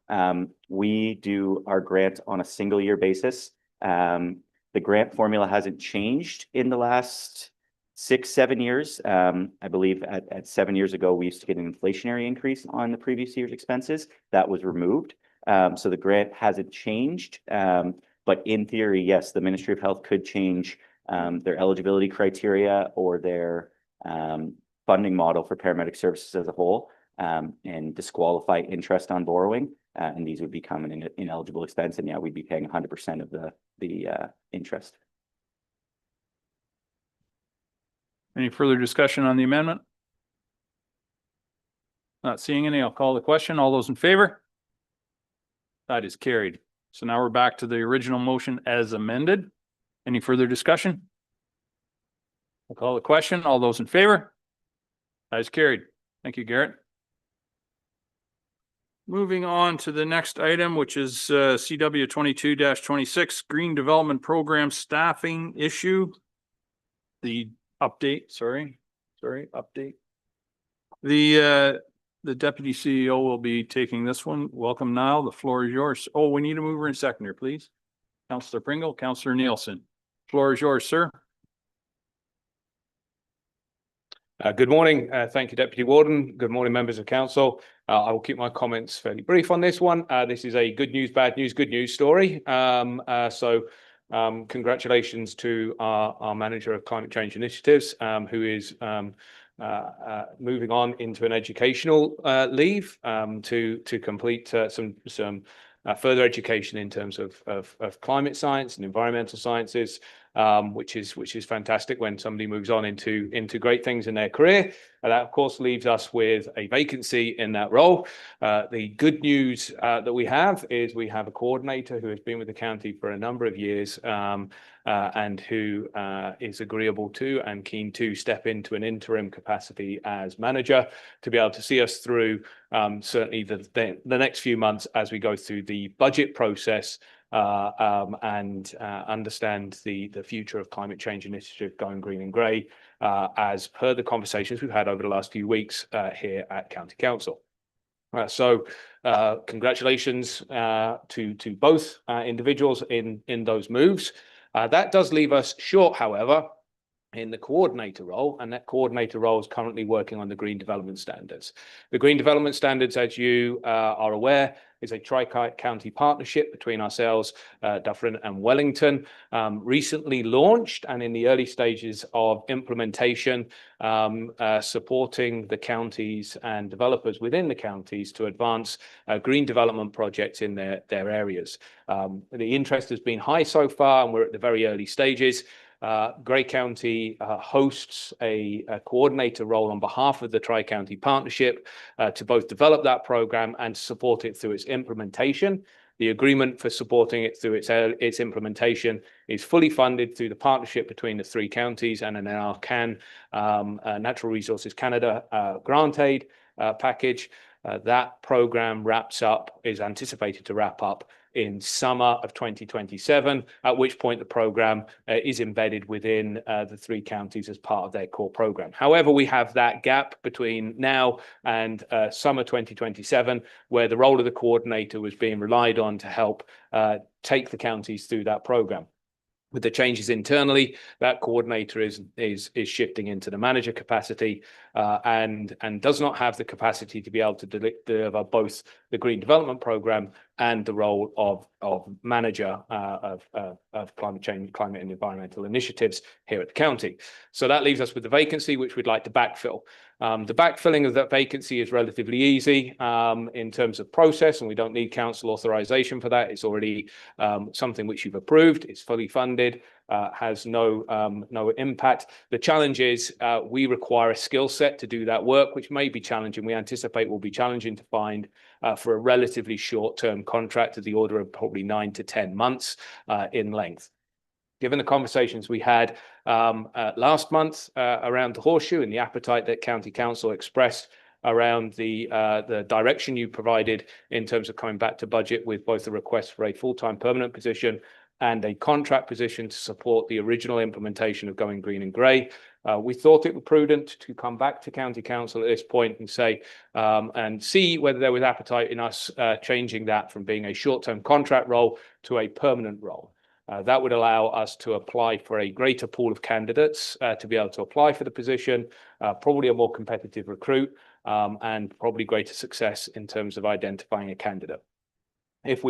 We do our grant on a single year basis. The grant formula hasn't changed in the last 6-7 years. I believe at 7 years ago, we used to get an inflationary increase on the previous year's expenses. That was removed. So the grant hasn't changed. But in theory, yes, the Ministry of Health could change their eligibility criteria or their funding model for paramedic services as a whole and disqualify interest on borrowing. And these would become an ineligible expense. And yeah, we'd be paying 100% of the interest. Any further discussion on the amendment? Not seeing any. I'll call the question. All those in favor? That is carried. So now we're back to the original motion as amended. Any further discussion? I'll call the question. All those in favor? That is carried. Thank you, Garrett. Moving on to the next item, which is CW 22-26 Green Development Program staffing issue. The update, update. The Deputy CEO will be taking this one. Welcome, Niall. The floor is yours. Oh, we need a mover and seconder, please. Councillor Pringle, Councillor Nielsen. Floor is yours, sir. Good morning. Thank you, Deputy Warden. Good morning, members of council. I will keep my comments fairly brief on this one. This is a good news, bad news, good news story. Congratulations to our manager of climate change initiatives, who is moving on into an educational leave to complete some further education in terms of climate science and environmental sciences, which is fantastic when somebody moves on into great things in their career. And that, of course, leaves us with a vacancy in that role. The good news that we have is we have a coordinator who has been with the county for a number of years and who is agreeable to and keen to step into an interim capacity as manager to be able to see us through certainly the next few months as we go through the budget process and understand the future of climate change initiative Going Green and Grey as per the conversations we've had over the last few weeks here at County Council. Congratulations to both individuals in those moves. That does leave us short, however, in the coordinator role, and that coordinator role is currently working on the Green Development Standards. The Green Development Standards, as you are aware, is a tri-county partnership between ourselves, Dufferin and Wellington, recently launched and in the early stages of implementation, supporting the counties and developers within the counties to advance green development projects in their areas. The interest has been high so far, and we're at the very early stages. Grey County hosts a coordinator role on behalf of the Tri-County Partnership to both develop that program and support it through its implementation. The agreement for supporting it through its implementation is fully funded through the partnership between the three counties and an NRCan, Natural Resources Canada grant aid package. That program is anticipated to wrap up in summer of 2027, at which point the program is embedded within the three counties as part of their core program. However, we have that gap between now and summer 2027, where the role of the coordinator was being relied on to help take the counties through that program. With the changes internally, that coordinator is shifting into the manager capacity and does not have the capacity to be able to deliver both the green development program and the role of manager of climate change, climate and environmental initiatives here at the county. So that leaves us with the vacancy, which we'd like to backfill. The backfilling of that vacancy is relatively easy in terms of process, and we don't need council authorization for that. It's already something which you've approved. It's fully funded, has no impact. The challenge is we require a skill set to do that work, which may be challenging. We anticipate will be challenging to find for a relatively short-term contract of the order of probably 9 to 10 months in length. Given the conversations we had last month around the Horseshoe and the appetite that County Council expressed around the direction you provided in terms of coming back to budget with both the request for a full-time permanent position and a contract position to support the original implementation of Going Green and Grey, we thought it was prudent to come back to County Council at this point and say and see whether there was appetite in us changing that from being a short-term contract role to a permanent role. That would allow us to apply for a greater pool of candidates to be able to apply for the position, probably a more competitive recruit, and probably greater success in terms of identifying a candidate. If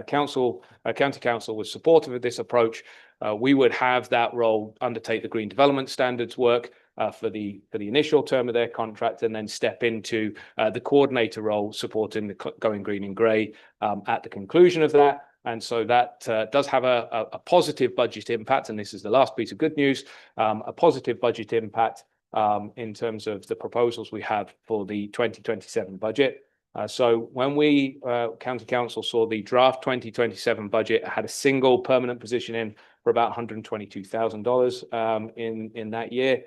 County Council was supportive of this approach, we would have that role undertake the Green Development Standards work for the initial term of their contract, and then step into the coordinator role supporting the Going Green and Grey at the conclusion of that. And so that does have a positive budget impact, and this is the last piece of good news, a positive budget impact in terms of the proposals we have for the 2027 budget. So when we, County Council, saw the draft 2027 budget, it had a single permanent position in for about $122,000 in that year.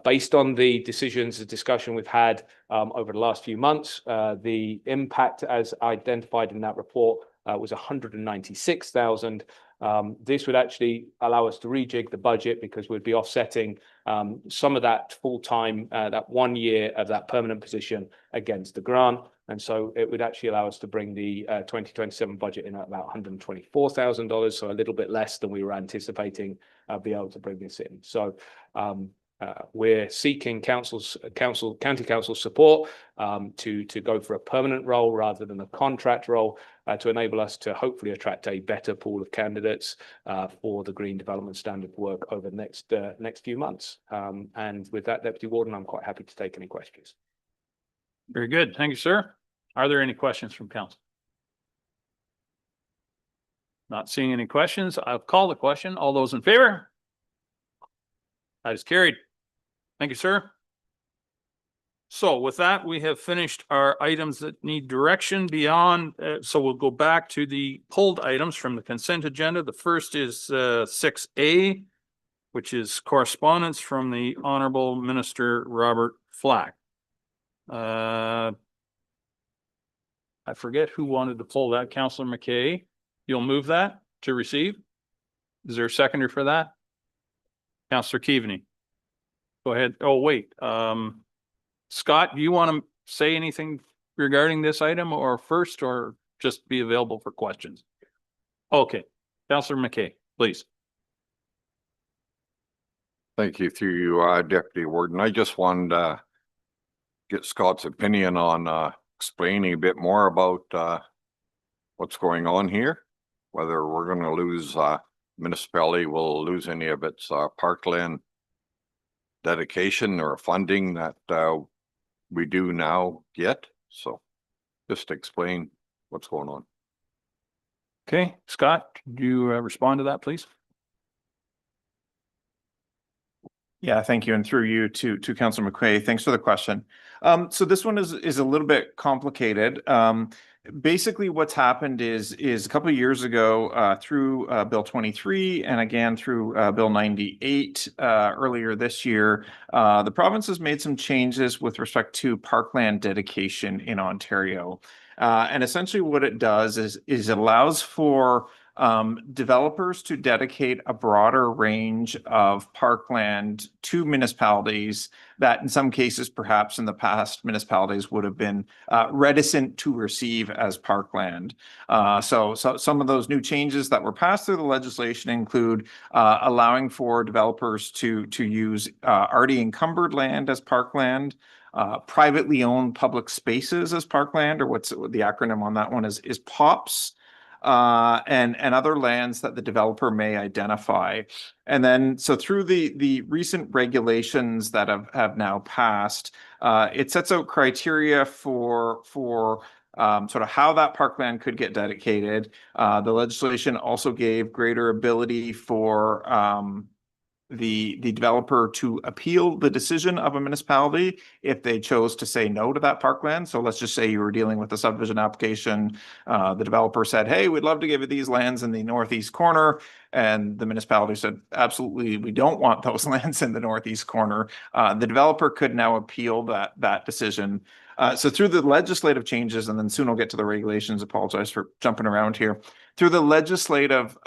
Based on the decisions, the discussion we've had over the last few months, the impact as identified in that report was $196,000. This would actually allow us to rejig the budget because we'd be offsetting some of that full-time, that 1 year of that permanent position against the grant. And so it would actually allow us to bring the 2027 budget in at about $124,000, so a little bit less than we were anticipating be able to bring this in. So we're seeking County Council support to go for a permanent role rather than a contract role to enable us to hopefully attract a better pool of candidates for the Green Development Standard work over the next few months. And with that, Deputy Warden, I'm quite happy to take any questions. Very good. Thank you, sir. Are there any questions from council? Not seeing any questions. I'll call the question. All those in favor? That is carried. Thank you, sir. So with that, we have finished our items that need direction beyond. So we'll go back to the pulled items from the consent agenda. The first is 6A, which is correspondence from the Honorable Minister Robert Flack. I forget who wanted to pull that. Councillor McKay, you'll move that to receive. Is there a seconder for that? Councillor Keaveney. Go ahead. Oh, wait. Scott, do you want to say anything regarding this item or first, or just be available for questions? Okay, Councillor McKay, please. Thank you through you, Deputy Warden. I just wanted to get Scott's opinion on explaining a bit more about what's going on here. Whether we're gonna lose municipality will lose any of its parkland dedication or funding that we do now get. So just explain what's going on. Okay, Scott, could you respond to that, please? Yeah, thank you. And through you to Councilor McQuay, thanks for the question. So this one is a little bit complicated. Basically what's happened is a couple of years ago, through Bill 23 and again through Bill 98 earlier this year, the province has made some changes with respect to parkland dedication in Ontario. And essentially what it does is it allows for developers to dedicate a broader range of parkland to municipalities that in some cases, perhaps in the past, municipalities would have been reticent to receive as parkland. So some of those new changes that were passed through the legislation include allowing for developers to use already encumbered land as parkland, privately owned public spaces as parkland, or what's the acronym on that one is POPs. And other lands that the developer may identify. And then, so through the recent regulations that have now passed, it sets out criteria for sort of how that parkland could get dedicated. The legislation also gave greater ability for the developer to appeal the decision of a municipality if they chose to say no to that parkland. So let's just say you were dealing with a subdivision application. The developer said, hey, we'd love to give you these lands in the northeast corner. And the municipality said, absolutely, we don't want those lands in the northeast corner. The developer could now appeal that decision. So through the legislative changes, and then soon I'll get to the regulations, apologize for jumping around here. Through the legislative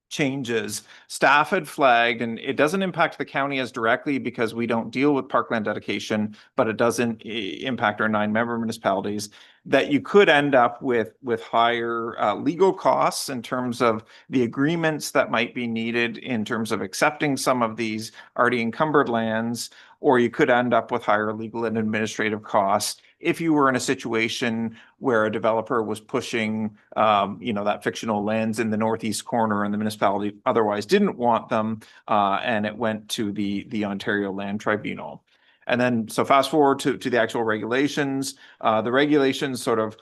changes, staff had flagged, and it doesn't impact the county as directly because we don't deal with parkland dedication, but it doesn't impact our 9-member municipalities, that you could end up with higher legal costs in terms of the agreements that might be needed in terms of accepting some of these already encumbered lands, or you could end up with higher legal and administrative costs if you were in a situation where a developer was pushing, that fictional lands in the northeast corner and the municipality otherwise didn't want them, and it went to the Ontario Land Tribunal. And then, so fast forward to the actual regulations. The regulations sort of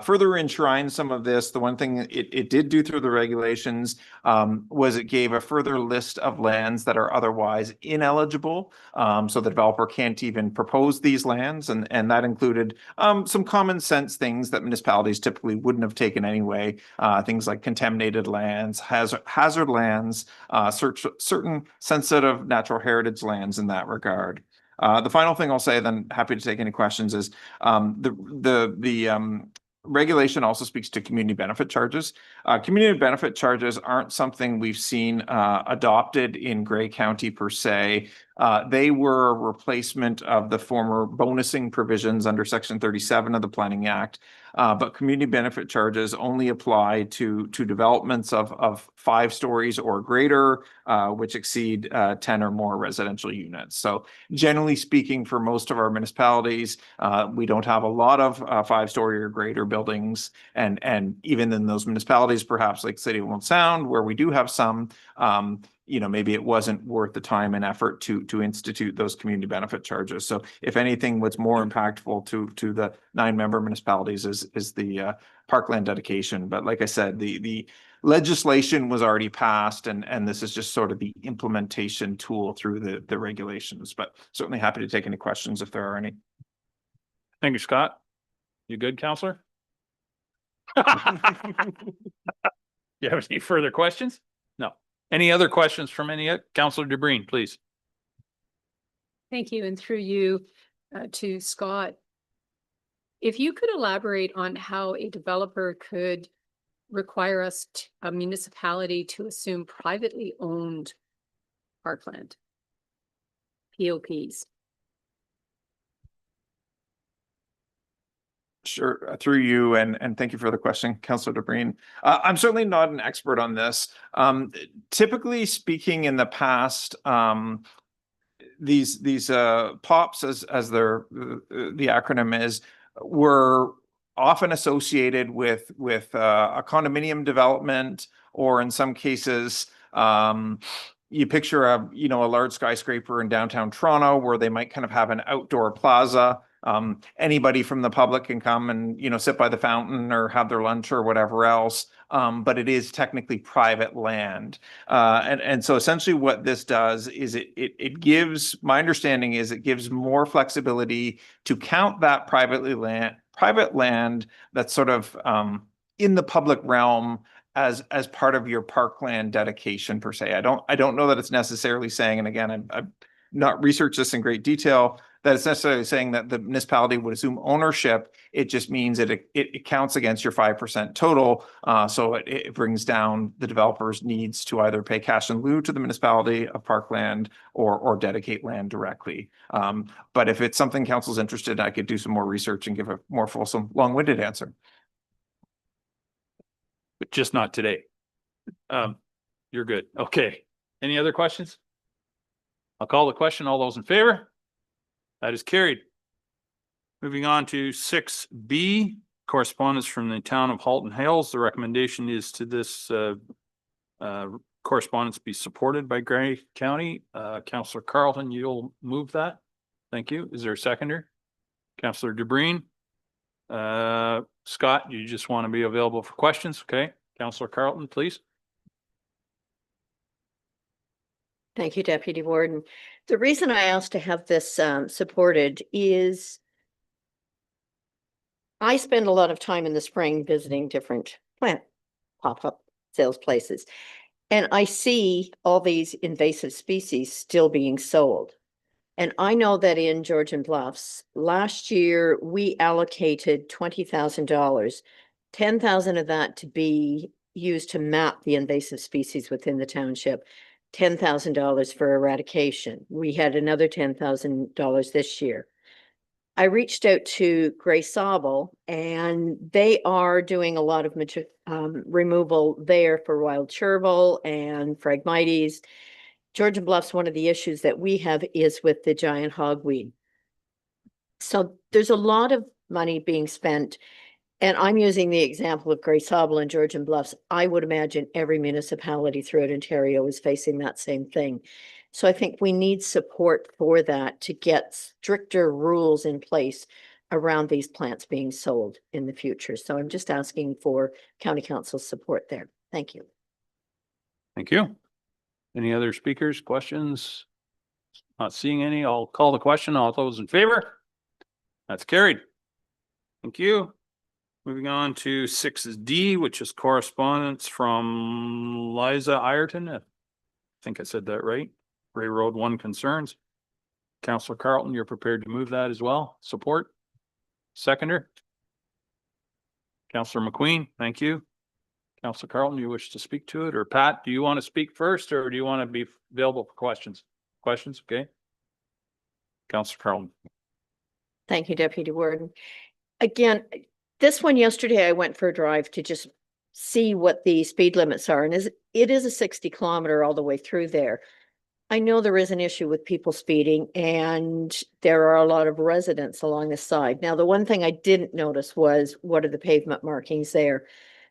further enshrine some of this. The one thing it did do through the regulations was it gave a further list of lands that are otherwise ineligible. So the developer can't even propose these lands. And that included some common sense things that municipalities typically wouldn't have taken anyway. Things like contaminated lands, hazard lands, certain sensitive natural heritage lands in that regard. The final thing I'll say, then happy to take any questions, is the regulation also speaks to community benefit charges. Community benefit charges aren't something we've seen adopted in Grey County per se. They were a replacement of the former bonusing provisions under Section 37 of the Planning Act. But community benefit charges only apply to developments of 5 stories or greater, which exceed 10 or more residential units. So generally speaking, for most of our municipalities, we don't have a lot of 5-story or greater buildings. And even in those municipalities, perhaps like City of Owen Sound, where we do have some, maybe it wasn't worth the time and effort to institute those community benefit charges. So if anything, what's more impactful to the 9-member municipalities is the parkland dedication. But like I said, the legislation was already passed, and this is just sort of the implementation tool through the regulations. But certainly happy to take any questions if there are any. Thank you, Scott. You good, Counselor? You have any further questions? No. Any other questions from Councillor DeBreen, please? Thank you. And through you to Scott, if you could elaborate on how a developer could require a municipality to assume privately owned parkland, POPs. Sure, through you, and thank you for the question, Councillor DeBreen. I'm certainly not an expert on this. Typically speaking, in the past, these POPs, as their the acronym is, were often associated with a condominium development, or in some cases, you picture a large skyscraper in downtown Toronto where they might kind of have an outdoor plaza. Anybody from the public can come and sit by the fountain or have their lunch or whatever else. But it is technically private land. And so essentially what this does is it gives, my understanding is it gives more flexibility to count that private land that's sort of in the public realm as part of your parkland dedication per se. I don't know that it's necessarily saying, and again, I've not researched this in great detail, that it's necessarily saying that the municipality would assume ownership. It just means that it counts against your 5% total. So it brings down the developer's needs to either pay cash in lieu to the municipality of parkland or dedicate land directly. But if it's something council's interested in, I could do some more research and give a more fulsome, long-winded answer. But just not today. You're good. Okay. Any other questions? I'll call the question. All those in favor? That is carried. Moving on to 6B, correspondence from the town of Halton Hills. The recommendation is to this correspondence be supported by Grey County. Councillor Carlton, you'll move that. Thank you. Is there a seconder? Councillor DeBreen. Scott, you just want to be available for questions? Okay. Councillor Carlton, please. Thank you, Deputy Warden. The reason I asked to have this supported is I spend a lot of time in the spring visiting different plant pop-up sales places, and I see all these invasive species still being sold. And I know that in Georgian Bluffs, last year we allocated $20,000, 10,000 of that to be used to map the invasive species within the township, $10,000 for eradication. We had another $10,000 this year. I reached out to Grey Sauble, and they are doing a lot of removal there for wild chervil and Phragmites. Georgian Bluffs, one of the issues that we have is with the giant hogweed. So there's a lot of money being spent. And I'm using the example of Grey Sauble and Georgian Bluffs. I would imagine every municipality throughout Ontario is facing that same thing. So I think we need support for that to get stricter rules in place around these plants being sold in the future. So I'm just asking for County Council's support there. Thank you. Thank you. Any other speakers, questions? Not seeing any. I'll call the question. All those in favor? That's carried. Thank you. Moving on to 6D, which is correspondence from Liza Ireton. I think I said that right. Grey Road 1 concerns. Councillor Carlton, you're prepared to move that as well. Support? Seconder? Councillor McQueen, thank you. Councillor Carlton, you wish to speak to it? Or Pat, do you want to speak first, or do you want to be available for questions? Questions? Okay. Councillor Carlton. Thank you, Deputy Warden. Again, this one yesterday, I went for a drive to just see what the speed limits are. And it is a 60-kilometer all the way through there. I know there is an issue with people speeding, and there are a lot of residents along the side. Now, the one thing I didn't notice was what are the pavement markings there?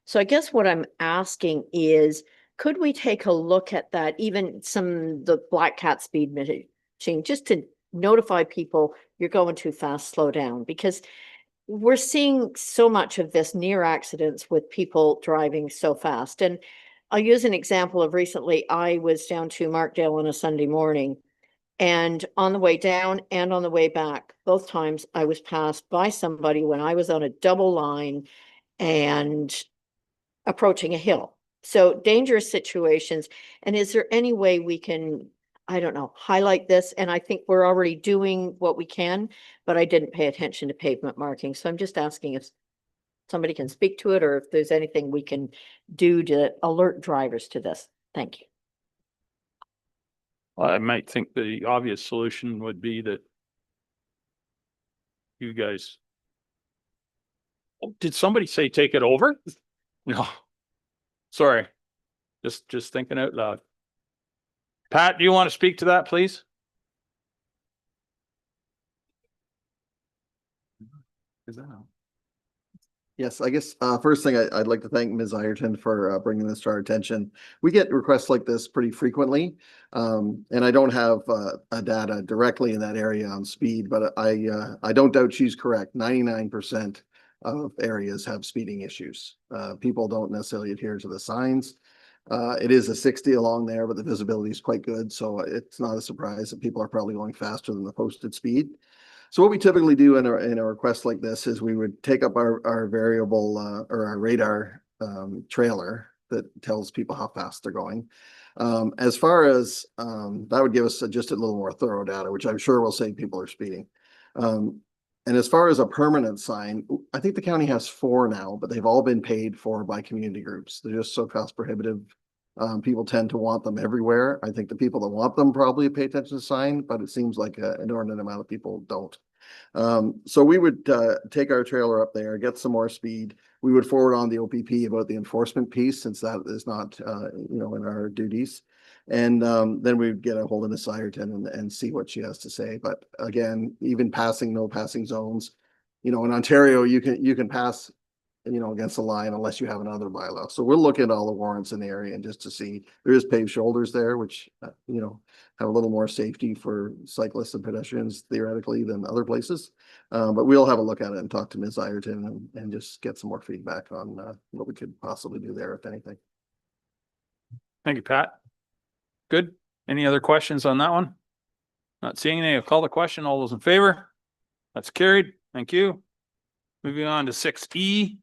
So I guess what I'm asking is, could we take a look at that, even the Black Cat speed machine, just to notify people you're going too fast, slow down? Because we're seeing so much of this near accidents with people driving so fast. And I'll use an example of recently, I was down to Markdale on a Sunday morning, and on the way down and on the way back, both times I was passed by somebody when I was on a double line and approaching a hill. So dangerous situations. And is there any way we can, I don't know, highlight this? And I think we're already doing what we can, but I didn't pay attention to pavement markings. So I'm just asking if somebody can speak to it, or if there's anything we can do to alert drivers to this. Thank you. Well, I might think the obvious solution would be that you guys Did somebody say take it over? No. Sorry. Just thinking out loud. Pat, do you want to speak to that, please? Yes, I guess first thing I'd like to thank Ms. Ireton for bringing this to our attention. We get requests like this pretty frequently, and I don't have data directly in that area on speed, but I don't doubt she's correct. 99% of areas have speeding issues. People don't necessarily adhere to the signs. It is a 60 along there, but the visibility is quite good, so it's not a surprise that people are probably going faster than the posted speed. So what we typically do in a request like this is we would take up our variable or our radar trailer that tells people how fast they're going. As far as that would give us just a little more thorough data, which I'm sure will say people are speeding. And as far as a permanent sign, I think the county has 4 now, but they've all been paid for by community groups. They're just so cost prohibitive. People tend to want them everywhere. I think the people that want them probably pay attention to sign, but it seems like an inordinate amount of people don't. So we would take our trailer up there, get some more speed. We would forward on the OPP about the enforcement piece, since that is not, in our duties. And then we'd get a hold of Ms. Ireton and see what she has to say. But again, even passing no passing zones, in Ontario, you can pass against the line unless you have another bylaw. So we'll look at all the warrants in the area and just to see there is paved shoulders there, which, have a little more safety for cyclists and pedestrians theoretically than other places. But we'll have a look at it and talk to Ms. Ireton and just get some more feedback on what we could possibly do there, if anything. Thank you, Pat. Good. Any other questions on that one? Not seeing any. I'll call the question. All those in favor? That's carried. Thank you. Moving on to 6E.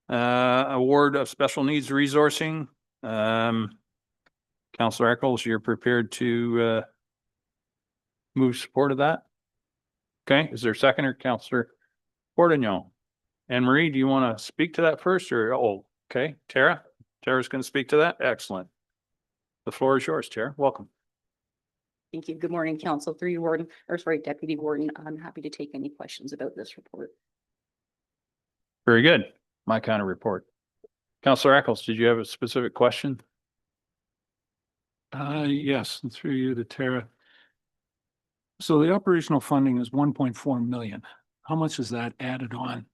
Award of special needs resourcing. Councillor Eccles, you're prepared to move support of that? Okay, is there a seconder, Councillor Bordignon? Anne Marie, do you want to speak to that first or, okay, Tara? Tara's going to speak to that? Excellent. The floor is yours, Tara. Welcome. Thank you. Good morning, Council. Through you, Warden, or sorry, Deputy Warden. I'm happy to take any questions about this report. Very good. My kind of report. Councillor Eccles, did you have a specific question? Yes, and through you to Tara. So the operational funding is 1.4 million. How much is that added on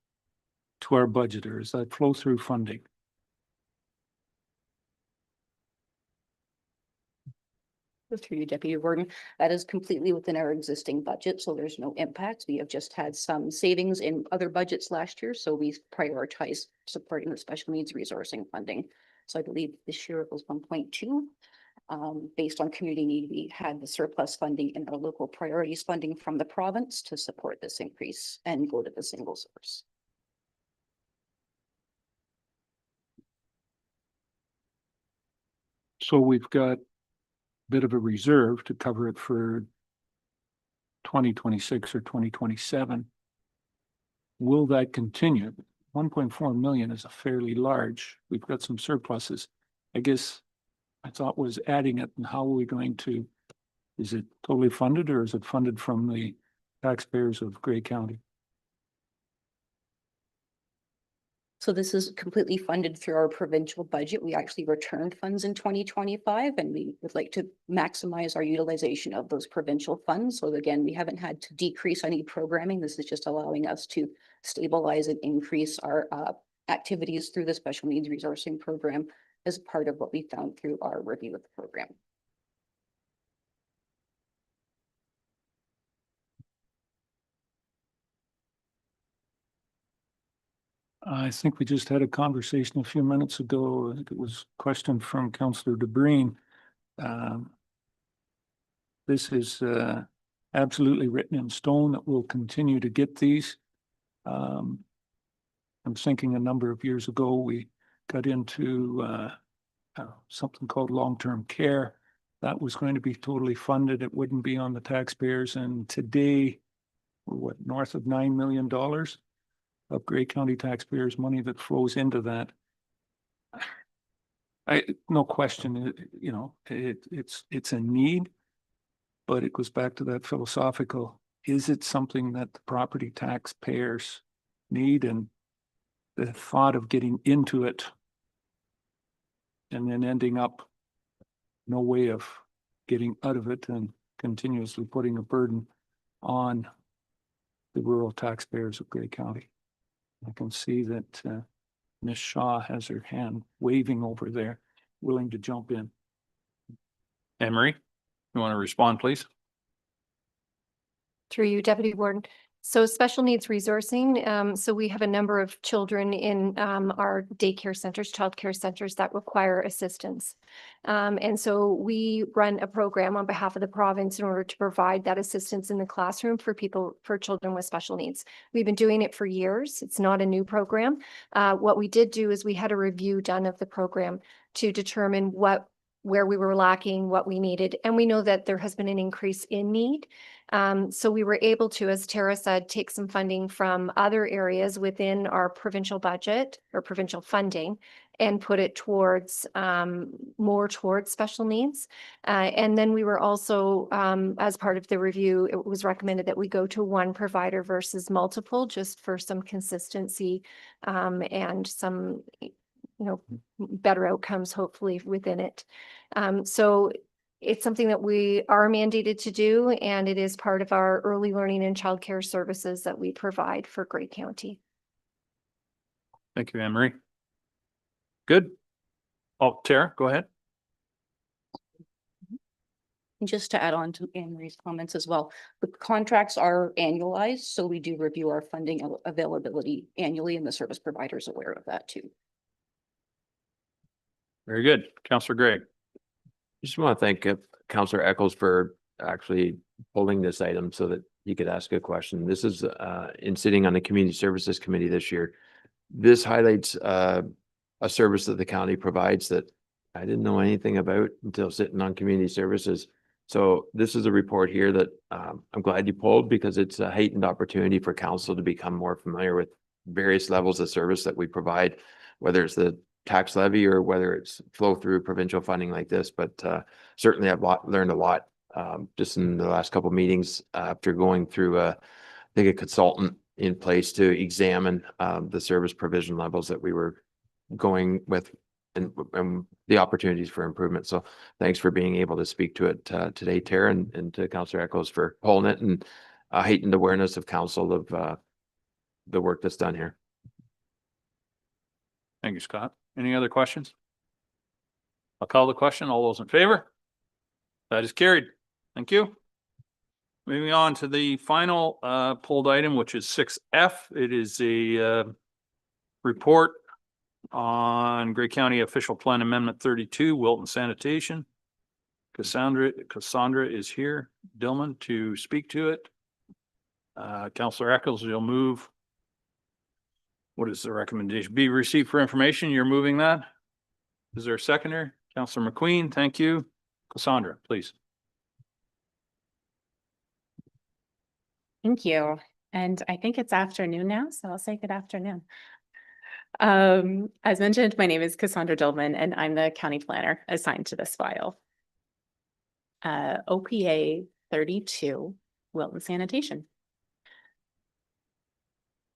to our budget, or is that flow through funding? Through you, Deputy Warden. That is completely within our existing budget, so there's no impact. We have just had some savings in other budgets last year, so we prioritized supporting the special needs resourcing funding. So I believe this year it was 1.2. Based on community need, we had the surplus funding in our local priorities funding from the province to support this increase and go to the single source. So we've got a bit of a reserve to cover it for 2026 or 2027. Will that continue? 1.4 million is a fairly large. We've got some surpluses. I guess I thought was adding it, and how are we going to, is it totally funded or is it funded from the taxpayers of Grey County? So this is completely funded through our provincial budget. We actually returned funds in 2025, and we would like to maximize our utilization of those provincial funds. So again, we haven't had to decrease any programming. This is just allowing us to stabilize and increase our activities through the special needs resourcing program as part of what we found through our review of the program. I think we just had a conversation a few minutes ago. I think it was a question from Councillor DeBreen. This is absolutely written in stone that we'll continue to get these. I'm thinking a number of years ago, we got into something called long-term care. That was going to be totally funded. It wouldn't be on the taxpayers. And today, we're what, north of $9 million of Grey County taxpayers' money that flows into that. No question, it's a need, but it goes back to that philosophical, is it something that the property taxpayers need? And the thought of getting into it and then ending up no way of getting out of it and continuously putting a burden on the rural taxpayers of Grey County. I can see that Ms. Shaw has her hand waving over there, willing to jump in. Anne Marie, you want to respond, please? Through you, Deputy Warden. So special needs resourcing. So we have a number of children in our daycare centers, childcare centers that require assistance. And so we run a program on behalf of the province in order to provide that assistance in the classroom for children with special needs. We've been doing it for years. It's not a new program. What we did do is we had a review done of the program to determine where we were lacking, what we needed. And we know that there has been an increase in need. So we were able to, as Tara said, take some funding from other areas within our provincial budget or provincial funding and put it towards more towards special needs. And then we were also, as part of the review, it was recommended that we go to one provider versus multiple, just for some consistency and some better outcomes hopefully within it. So it's something that we are mandated to do, and it is part of our early learning and childcare services that we provide for Grey County. Thank you, Anne Marie. Good. Oh, Tara, go ahead. And just to add on to Anne Marie's comments as well, the contracts are annualized, so we do review our funding availability annually, and the service provider is aware of that too. Very good. Councillor Gregg. Just want to thank Councillor Eccles for actually pulling this item so that you could ask a question. This is in sitting on the Community Services Committee this year. This highlights a service that the county provides that I didn't know anything about until sitting on Community Services. So this is a report here that I'm glad you pulled, because it's a heightened opportunity for council to become more familiar with various levels of service that we provide, whether it's the tax levy or whether it's flow through provincial funding like this. But certainly I've learned a lot just in the last couple of meetings after going through a consultant in place to examine the service provision levels that we were going with and the opportunities for improvement. So thanks for being able to speak to it today, Tara, and to Councillor Eccles for pulling it, and heightened awareness of council of the work that's done here. Thank you, Scott. Any other questions? I'll call the question. All those in favor? That is carried. Thank you. Moving on to the final pulled item, which is 6F. It is a report on Grey County Official Plan Amendment 32, Wilton Sanitation. Cassandra is here, Dillman, to speak to it. Councillor Eccles, you'll move. What is the recommendation? Be received for information. You're moving that. Is there a seconder? Councillor McQueen, thank you. Cassandra, please. Thank you. And I think it's afternoon now, so I'll say good afternoon. As mentioned, my name is Cassandra Dillman, and I'm the county planner assigned to this file. OPA 32, Wilton Sanitation.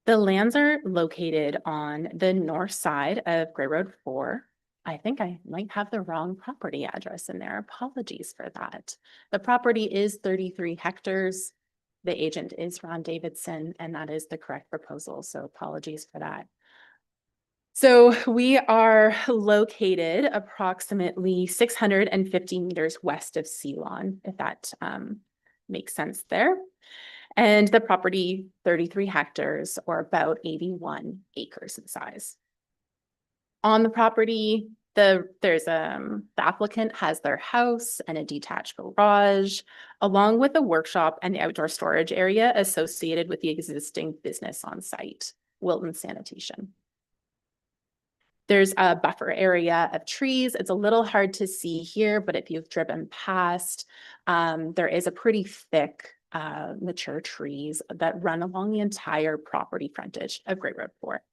The lands are located on the north side of Grey Road 4. I think I might have the wrong property address in there. Apologies for that. The property is 33 hectares. The agent is Ron Davidson, and that is the correct proposal. So apologies for that. So we are located approximately 650 meters west of Ceylon, if that makes sense there. And the property, 33 hectares, or about 81 acres in size. On the property, the applicant has their house and a detached garage, along with a workshop and outdoor storage area associated with the existing business on site, Wilton Sanitation. There's a buffer area of trees. It's a little hard to see here, but if you've driven past, there is a pretty thick mature trees that run along the entire property frontage of Grey Road 4.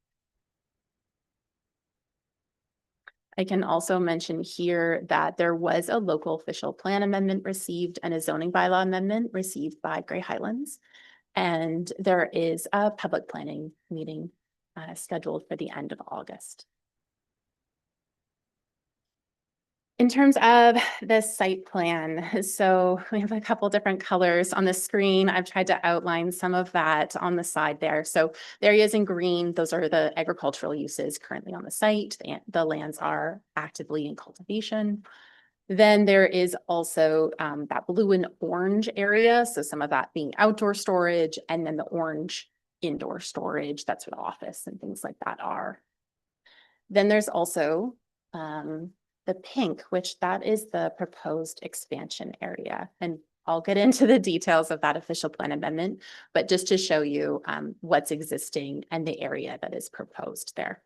I can also mention here that there was a local official plan amendment received and a zoning bylaw amendment received by Grey Highlands. And there is a public planning meeting scheduled for the end of August. In terms of the site plan, so we have a couple different colors on the screen. I've tried to outline some of that on the side there. So the areas in green, those are the agricultural uses currently on the site. The lands are actively in cultivation. Then there is also that blue and orange area. So some of that being outdoor storage, and then the orange indoor storage. That's where the office and things like that are. Then there's also the pink, which that is the proposed expansion area. And I'll get into the details of that official plan amendment, but just to show you what's existing and the area that is proposed there.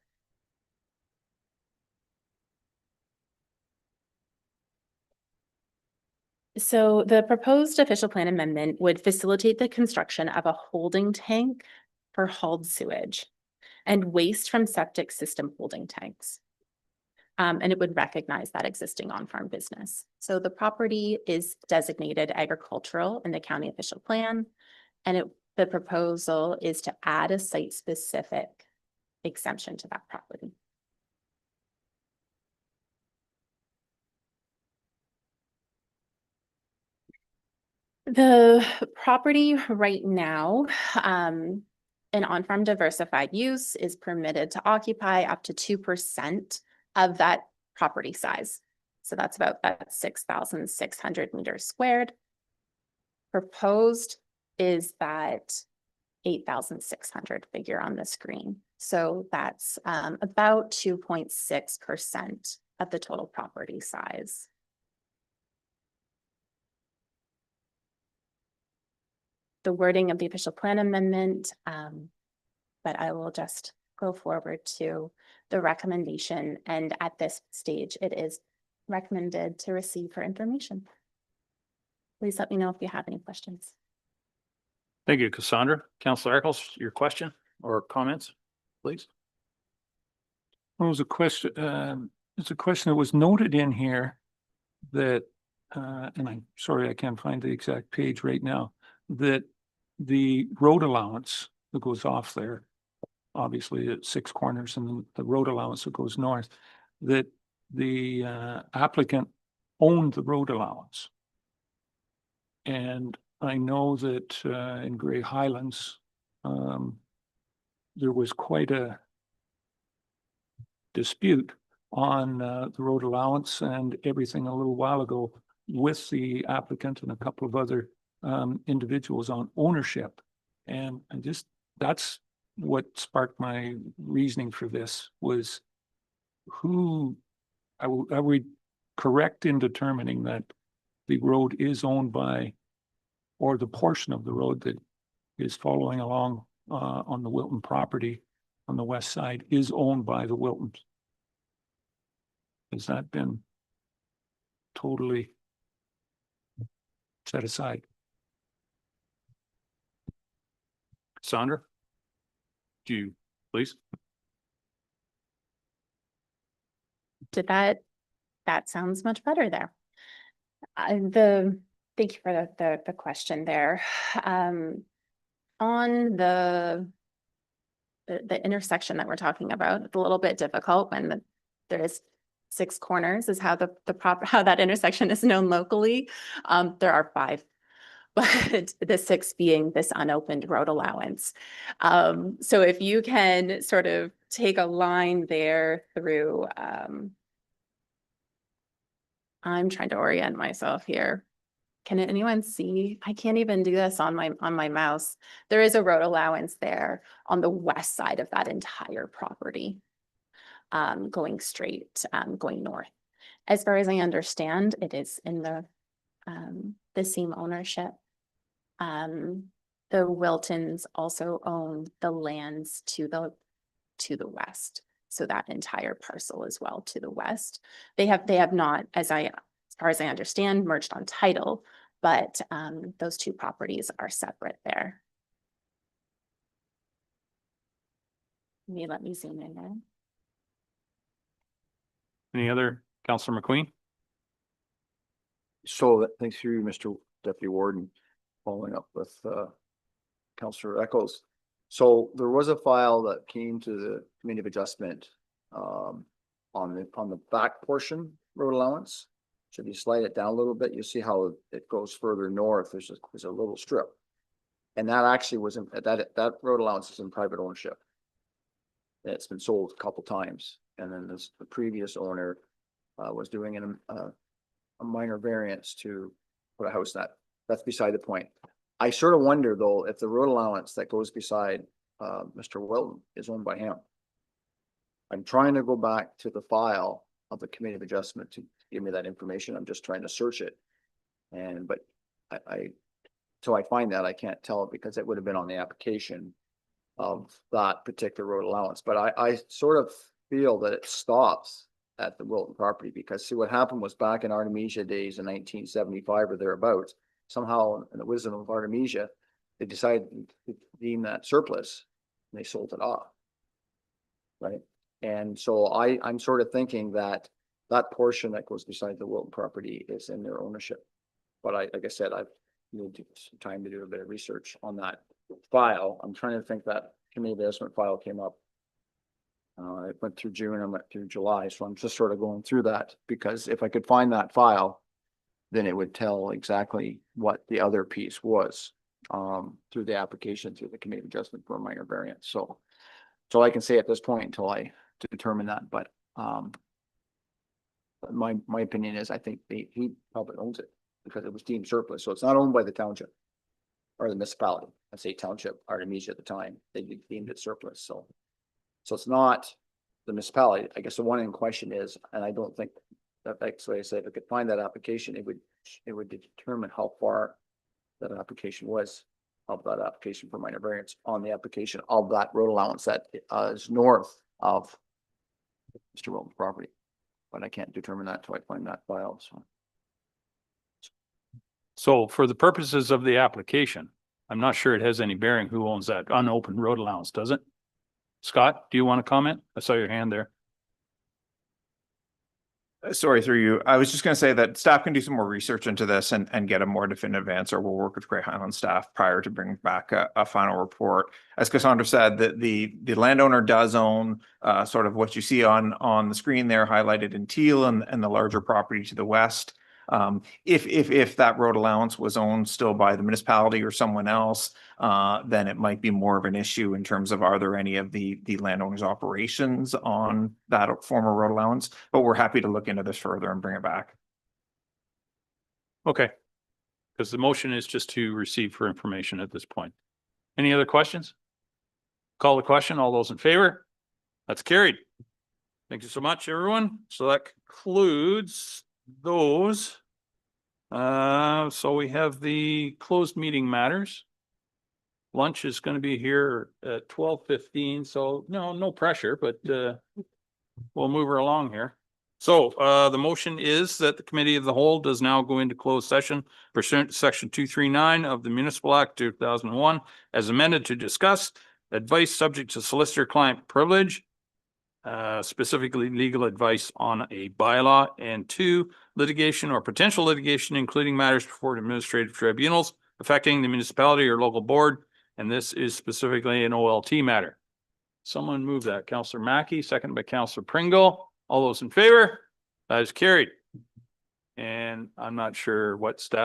So the proposed official plan amendment would facilitate the construction of a holding tank for hauled sewage and waste from septic system holding tanks. And it would recognize that existing on-farm business. So the property is designated agricultural in the county official plan, and the proposal is to add a site-specific exemption to that property. The property right now, an on-farm diversified use is permitted to occupy up to 2% of that property size. So that's about 6,600 meters squared. Proposed is that 8,600 figure on the screen. So that's about 2.6% of the total property size. The wording of the official plan amendment, but I will just go forward to the recommendation. And at this stage, it is recommended to receive for information. Please let me know if you have any questions. Thank you, Cassandra. Councilor Eccles, your question or comments, please? Well, there's a question, that was noted in here that, and I'm sorry, I can't find the exact page right now, that the road allowance that goes off there, obviously at Six Corners, and the road allowance that goes north, that the applicant owned the road allowance. And I know that in Grey Highlands, there was quite a dispute on the road allowance and everything a little while ago with the applicant and a couple of other individuals on ownership. And that's what sparked my reasoning for this was are we correct in determining that the road is owned by, or the portion of the road that is following along on the Wilton property on the west side is owned by the Wiltons? Has that been totally set aside? Cassandra, do you please? Did that sounds much better there. Thank you for the question there. On the intersection that we're talking about, it's a little bit difficult when there is Six Corners is how how that intersection is known locally. There are 5, but the 6 being this unopened road allowance. So if you can sort of take a line there through, I'm trying to orient myself here. Can anyone see? I can't even do this on my mouse. There is a road allowance there on the west side of that entire property, going straight, going north. As far as I understand, it is in the same ownership. The Wiltons also own the lands to the west. So that entire parcel as well to the west. They have not, as far as I understand, merged on title, but those 2 properties are separate there. Let me zoom in there. Any other, Councilor McQueen? So thanks to you, Mr. Deputy Warden, following up with Councilor Eccles. So there was a file that came to the committee of adjustment on the back portion road allowance. So if you slide it down a little bit, you see how it goes further north. There's a little strip. And that actually was in that road allowance is in private ownership. It's been sold a couple times. And then the previous owner was doing a minor variance to put a house in that. That's beside the point. I sort of wonder though, if the road allowance that goes beside Mr. Wilton is owned by him. I'm trying to go back to the file of the committee of adjustment to give me that information. I'm just trying to search it. But till I find that, I can't tell it because it would have been on the application of that particular road allowance. But I sort of feel that it stops at the Wilton property because see what happened was back in Artemisia days in 1975 or thereabouts, somehow in the wisdom of Artemisia, they decided to deem that surplus and they sold it off. Right. And so I'm sort of thinking that that portion that goes beside the Wilton property is in their ownership. But like I said, I've needed some time to do a bit of research on that file. I'm trying to think that committee of adjustment file came up. I went through June, I went through July, so I'm just sort of going through that because if I could find that file, then it would tell exactly what the other piece was through the application through the committee of adjustment for a minor variance. So I can say at this point until I determine that, but my opinion is I think he probably owns it because it was deemed surplus. So it's not owned by the township or the municipality. I say township, Artemisia at the time, they deemed it surplus. So it's not the municipality. I guess the one in question is, and I don't think that's why I said if I could find that application, it would determine how far that application was of that application for minor variance on the application of that road allowance that is north of Mr. Wilton's property. But I can't determine that until I find that file. So for the purposes of the application, I'm not sure it has any bearing who owns that unopened road allowance, does it? Scott, do you want to comment? I saw your hand there. Sorry, through you. I was just going to say that staff can do some more research into this and get a more definitive answer. We'll work with Grey Highland staff prior to bringing back a final report. As Cassandra said, that the landowner does own sort of what you see on the screen there highlighted in teal and the larger property to the west. If that road allowance was owned still by the municipality or someone else, then it might be more of an issue in terms of are there any of the landowner's operations on that former road allowance, but we're happy to look into this further and bring it back. Okay. Because the motion is just to receive for information at this point. Any other questions? Call the question. All those in favor? That's carried. Thank you so much, everyone. So that concludes those. So we have the closed meeting matters. Lunch is going to be here at 12:15. So no pressure, but we'll move her along here. So the motion is that the committee of the whole does now go into closed session pursuant to section 239 of the Municipal Act 2001 as amended to discuss advice subject to solicitor-client privilege, specifically legal advice on a bylaw, and 2, litigation or potential litigation, including matters before administrative tribunals affecting the municipality or local board. And this is specifically an OLT matter. Someone move that. Councillor Mackey, second by Councillor Pringle. All those in favor? That is carried. And I'm not sure what staff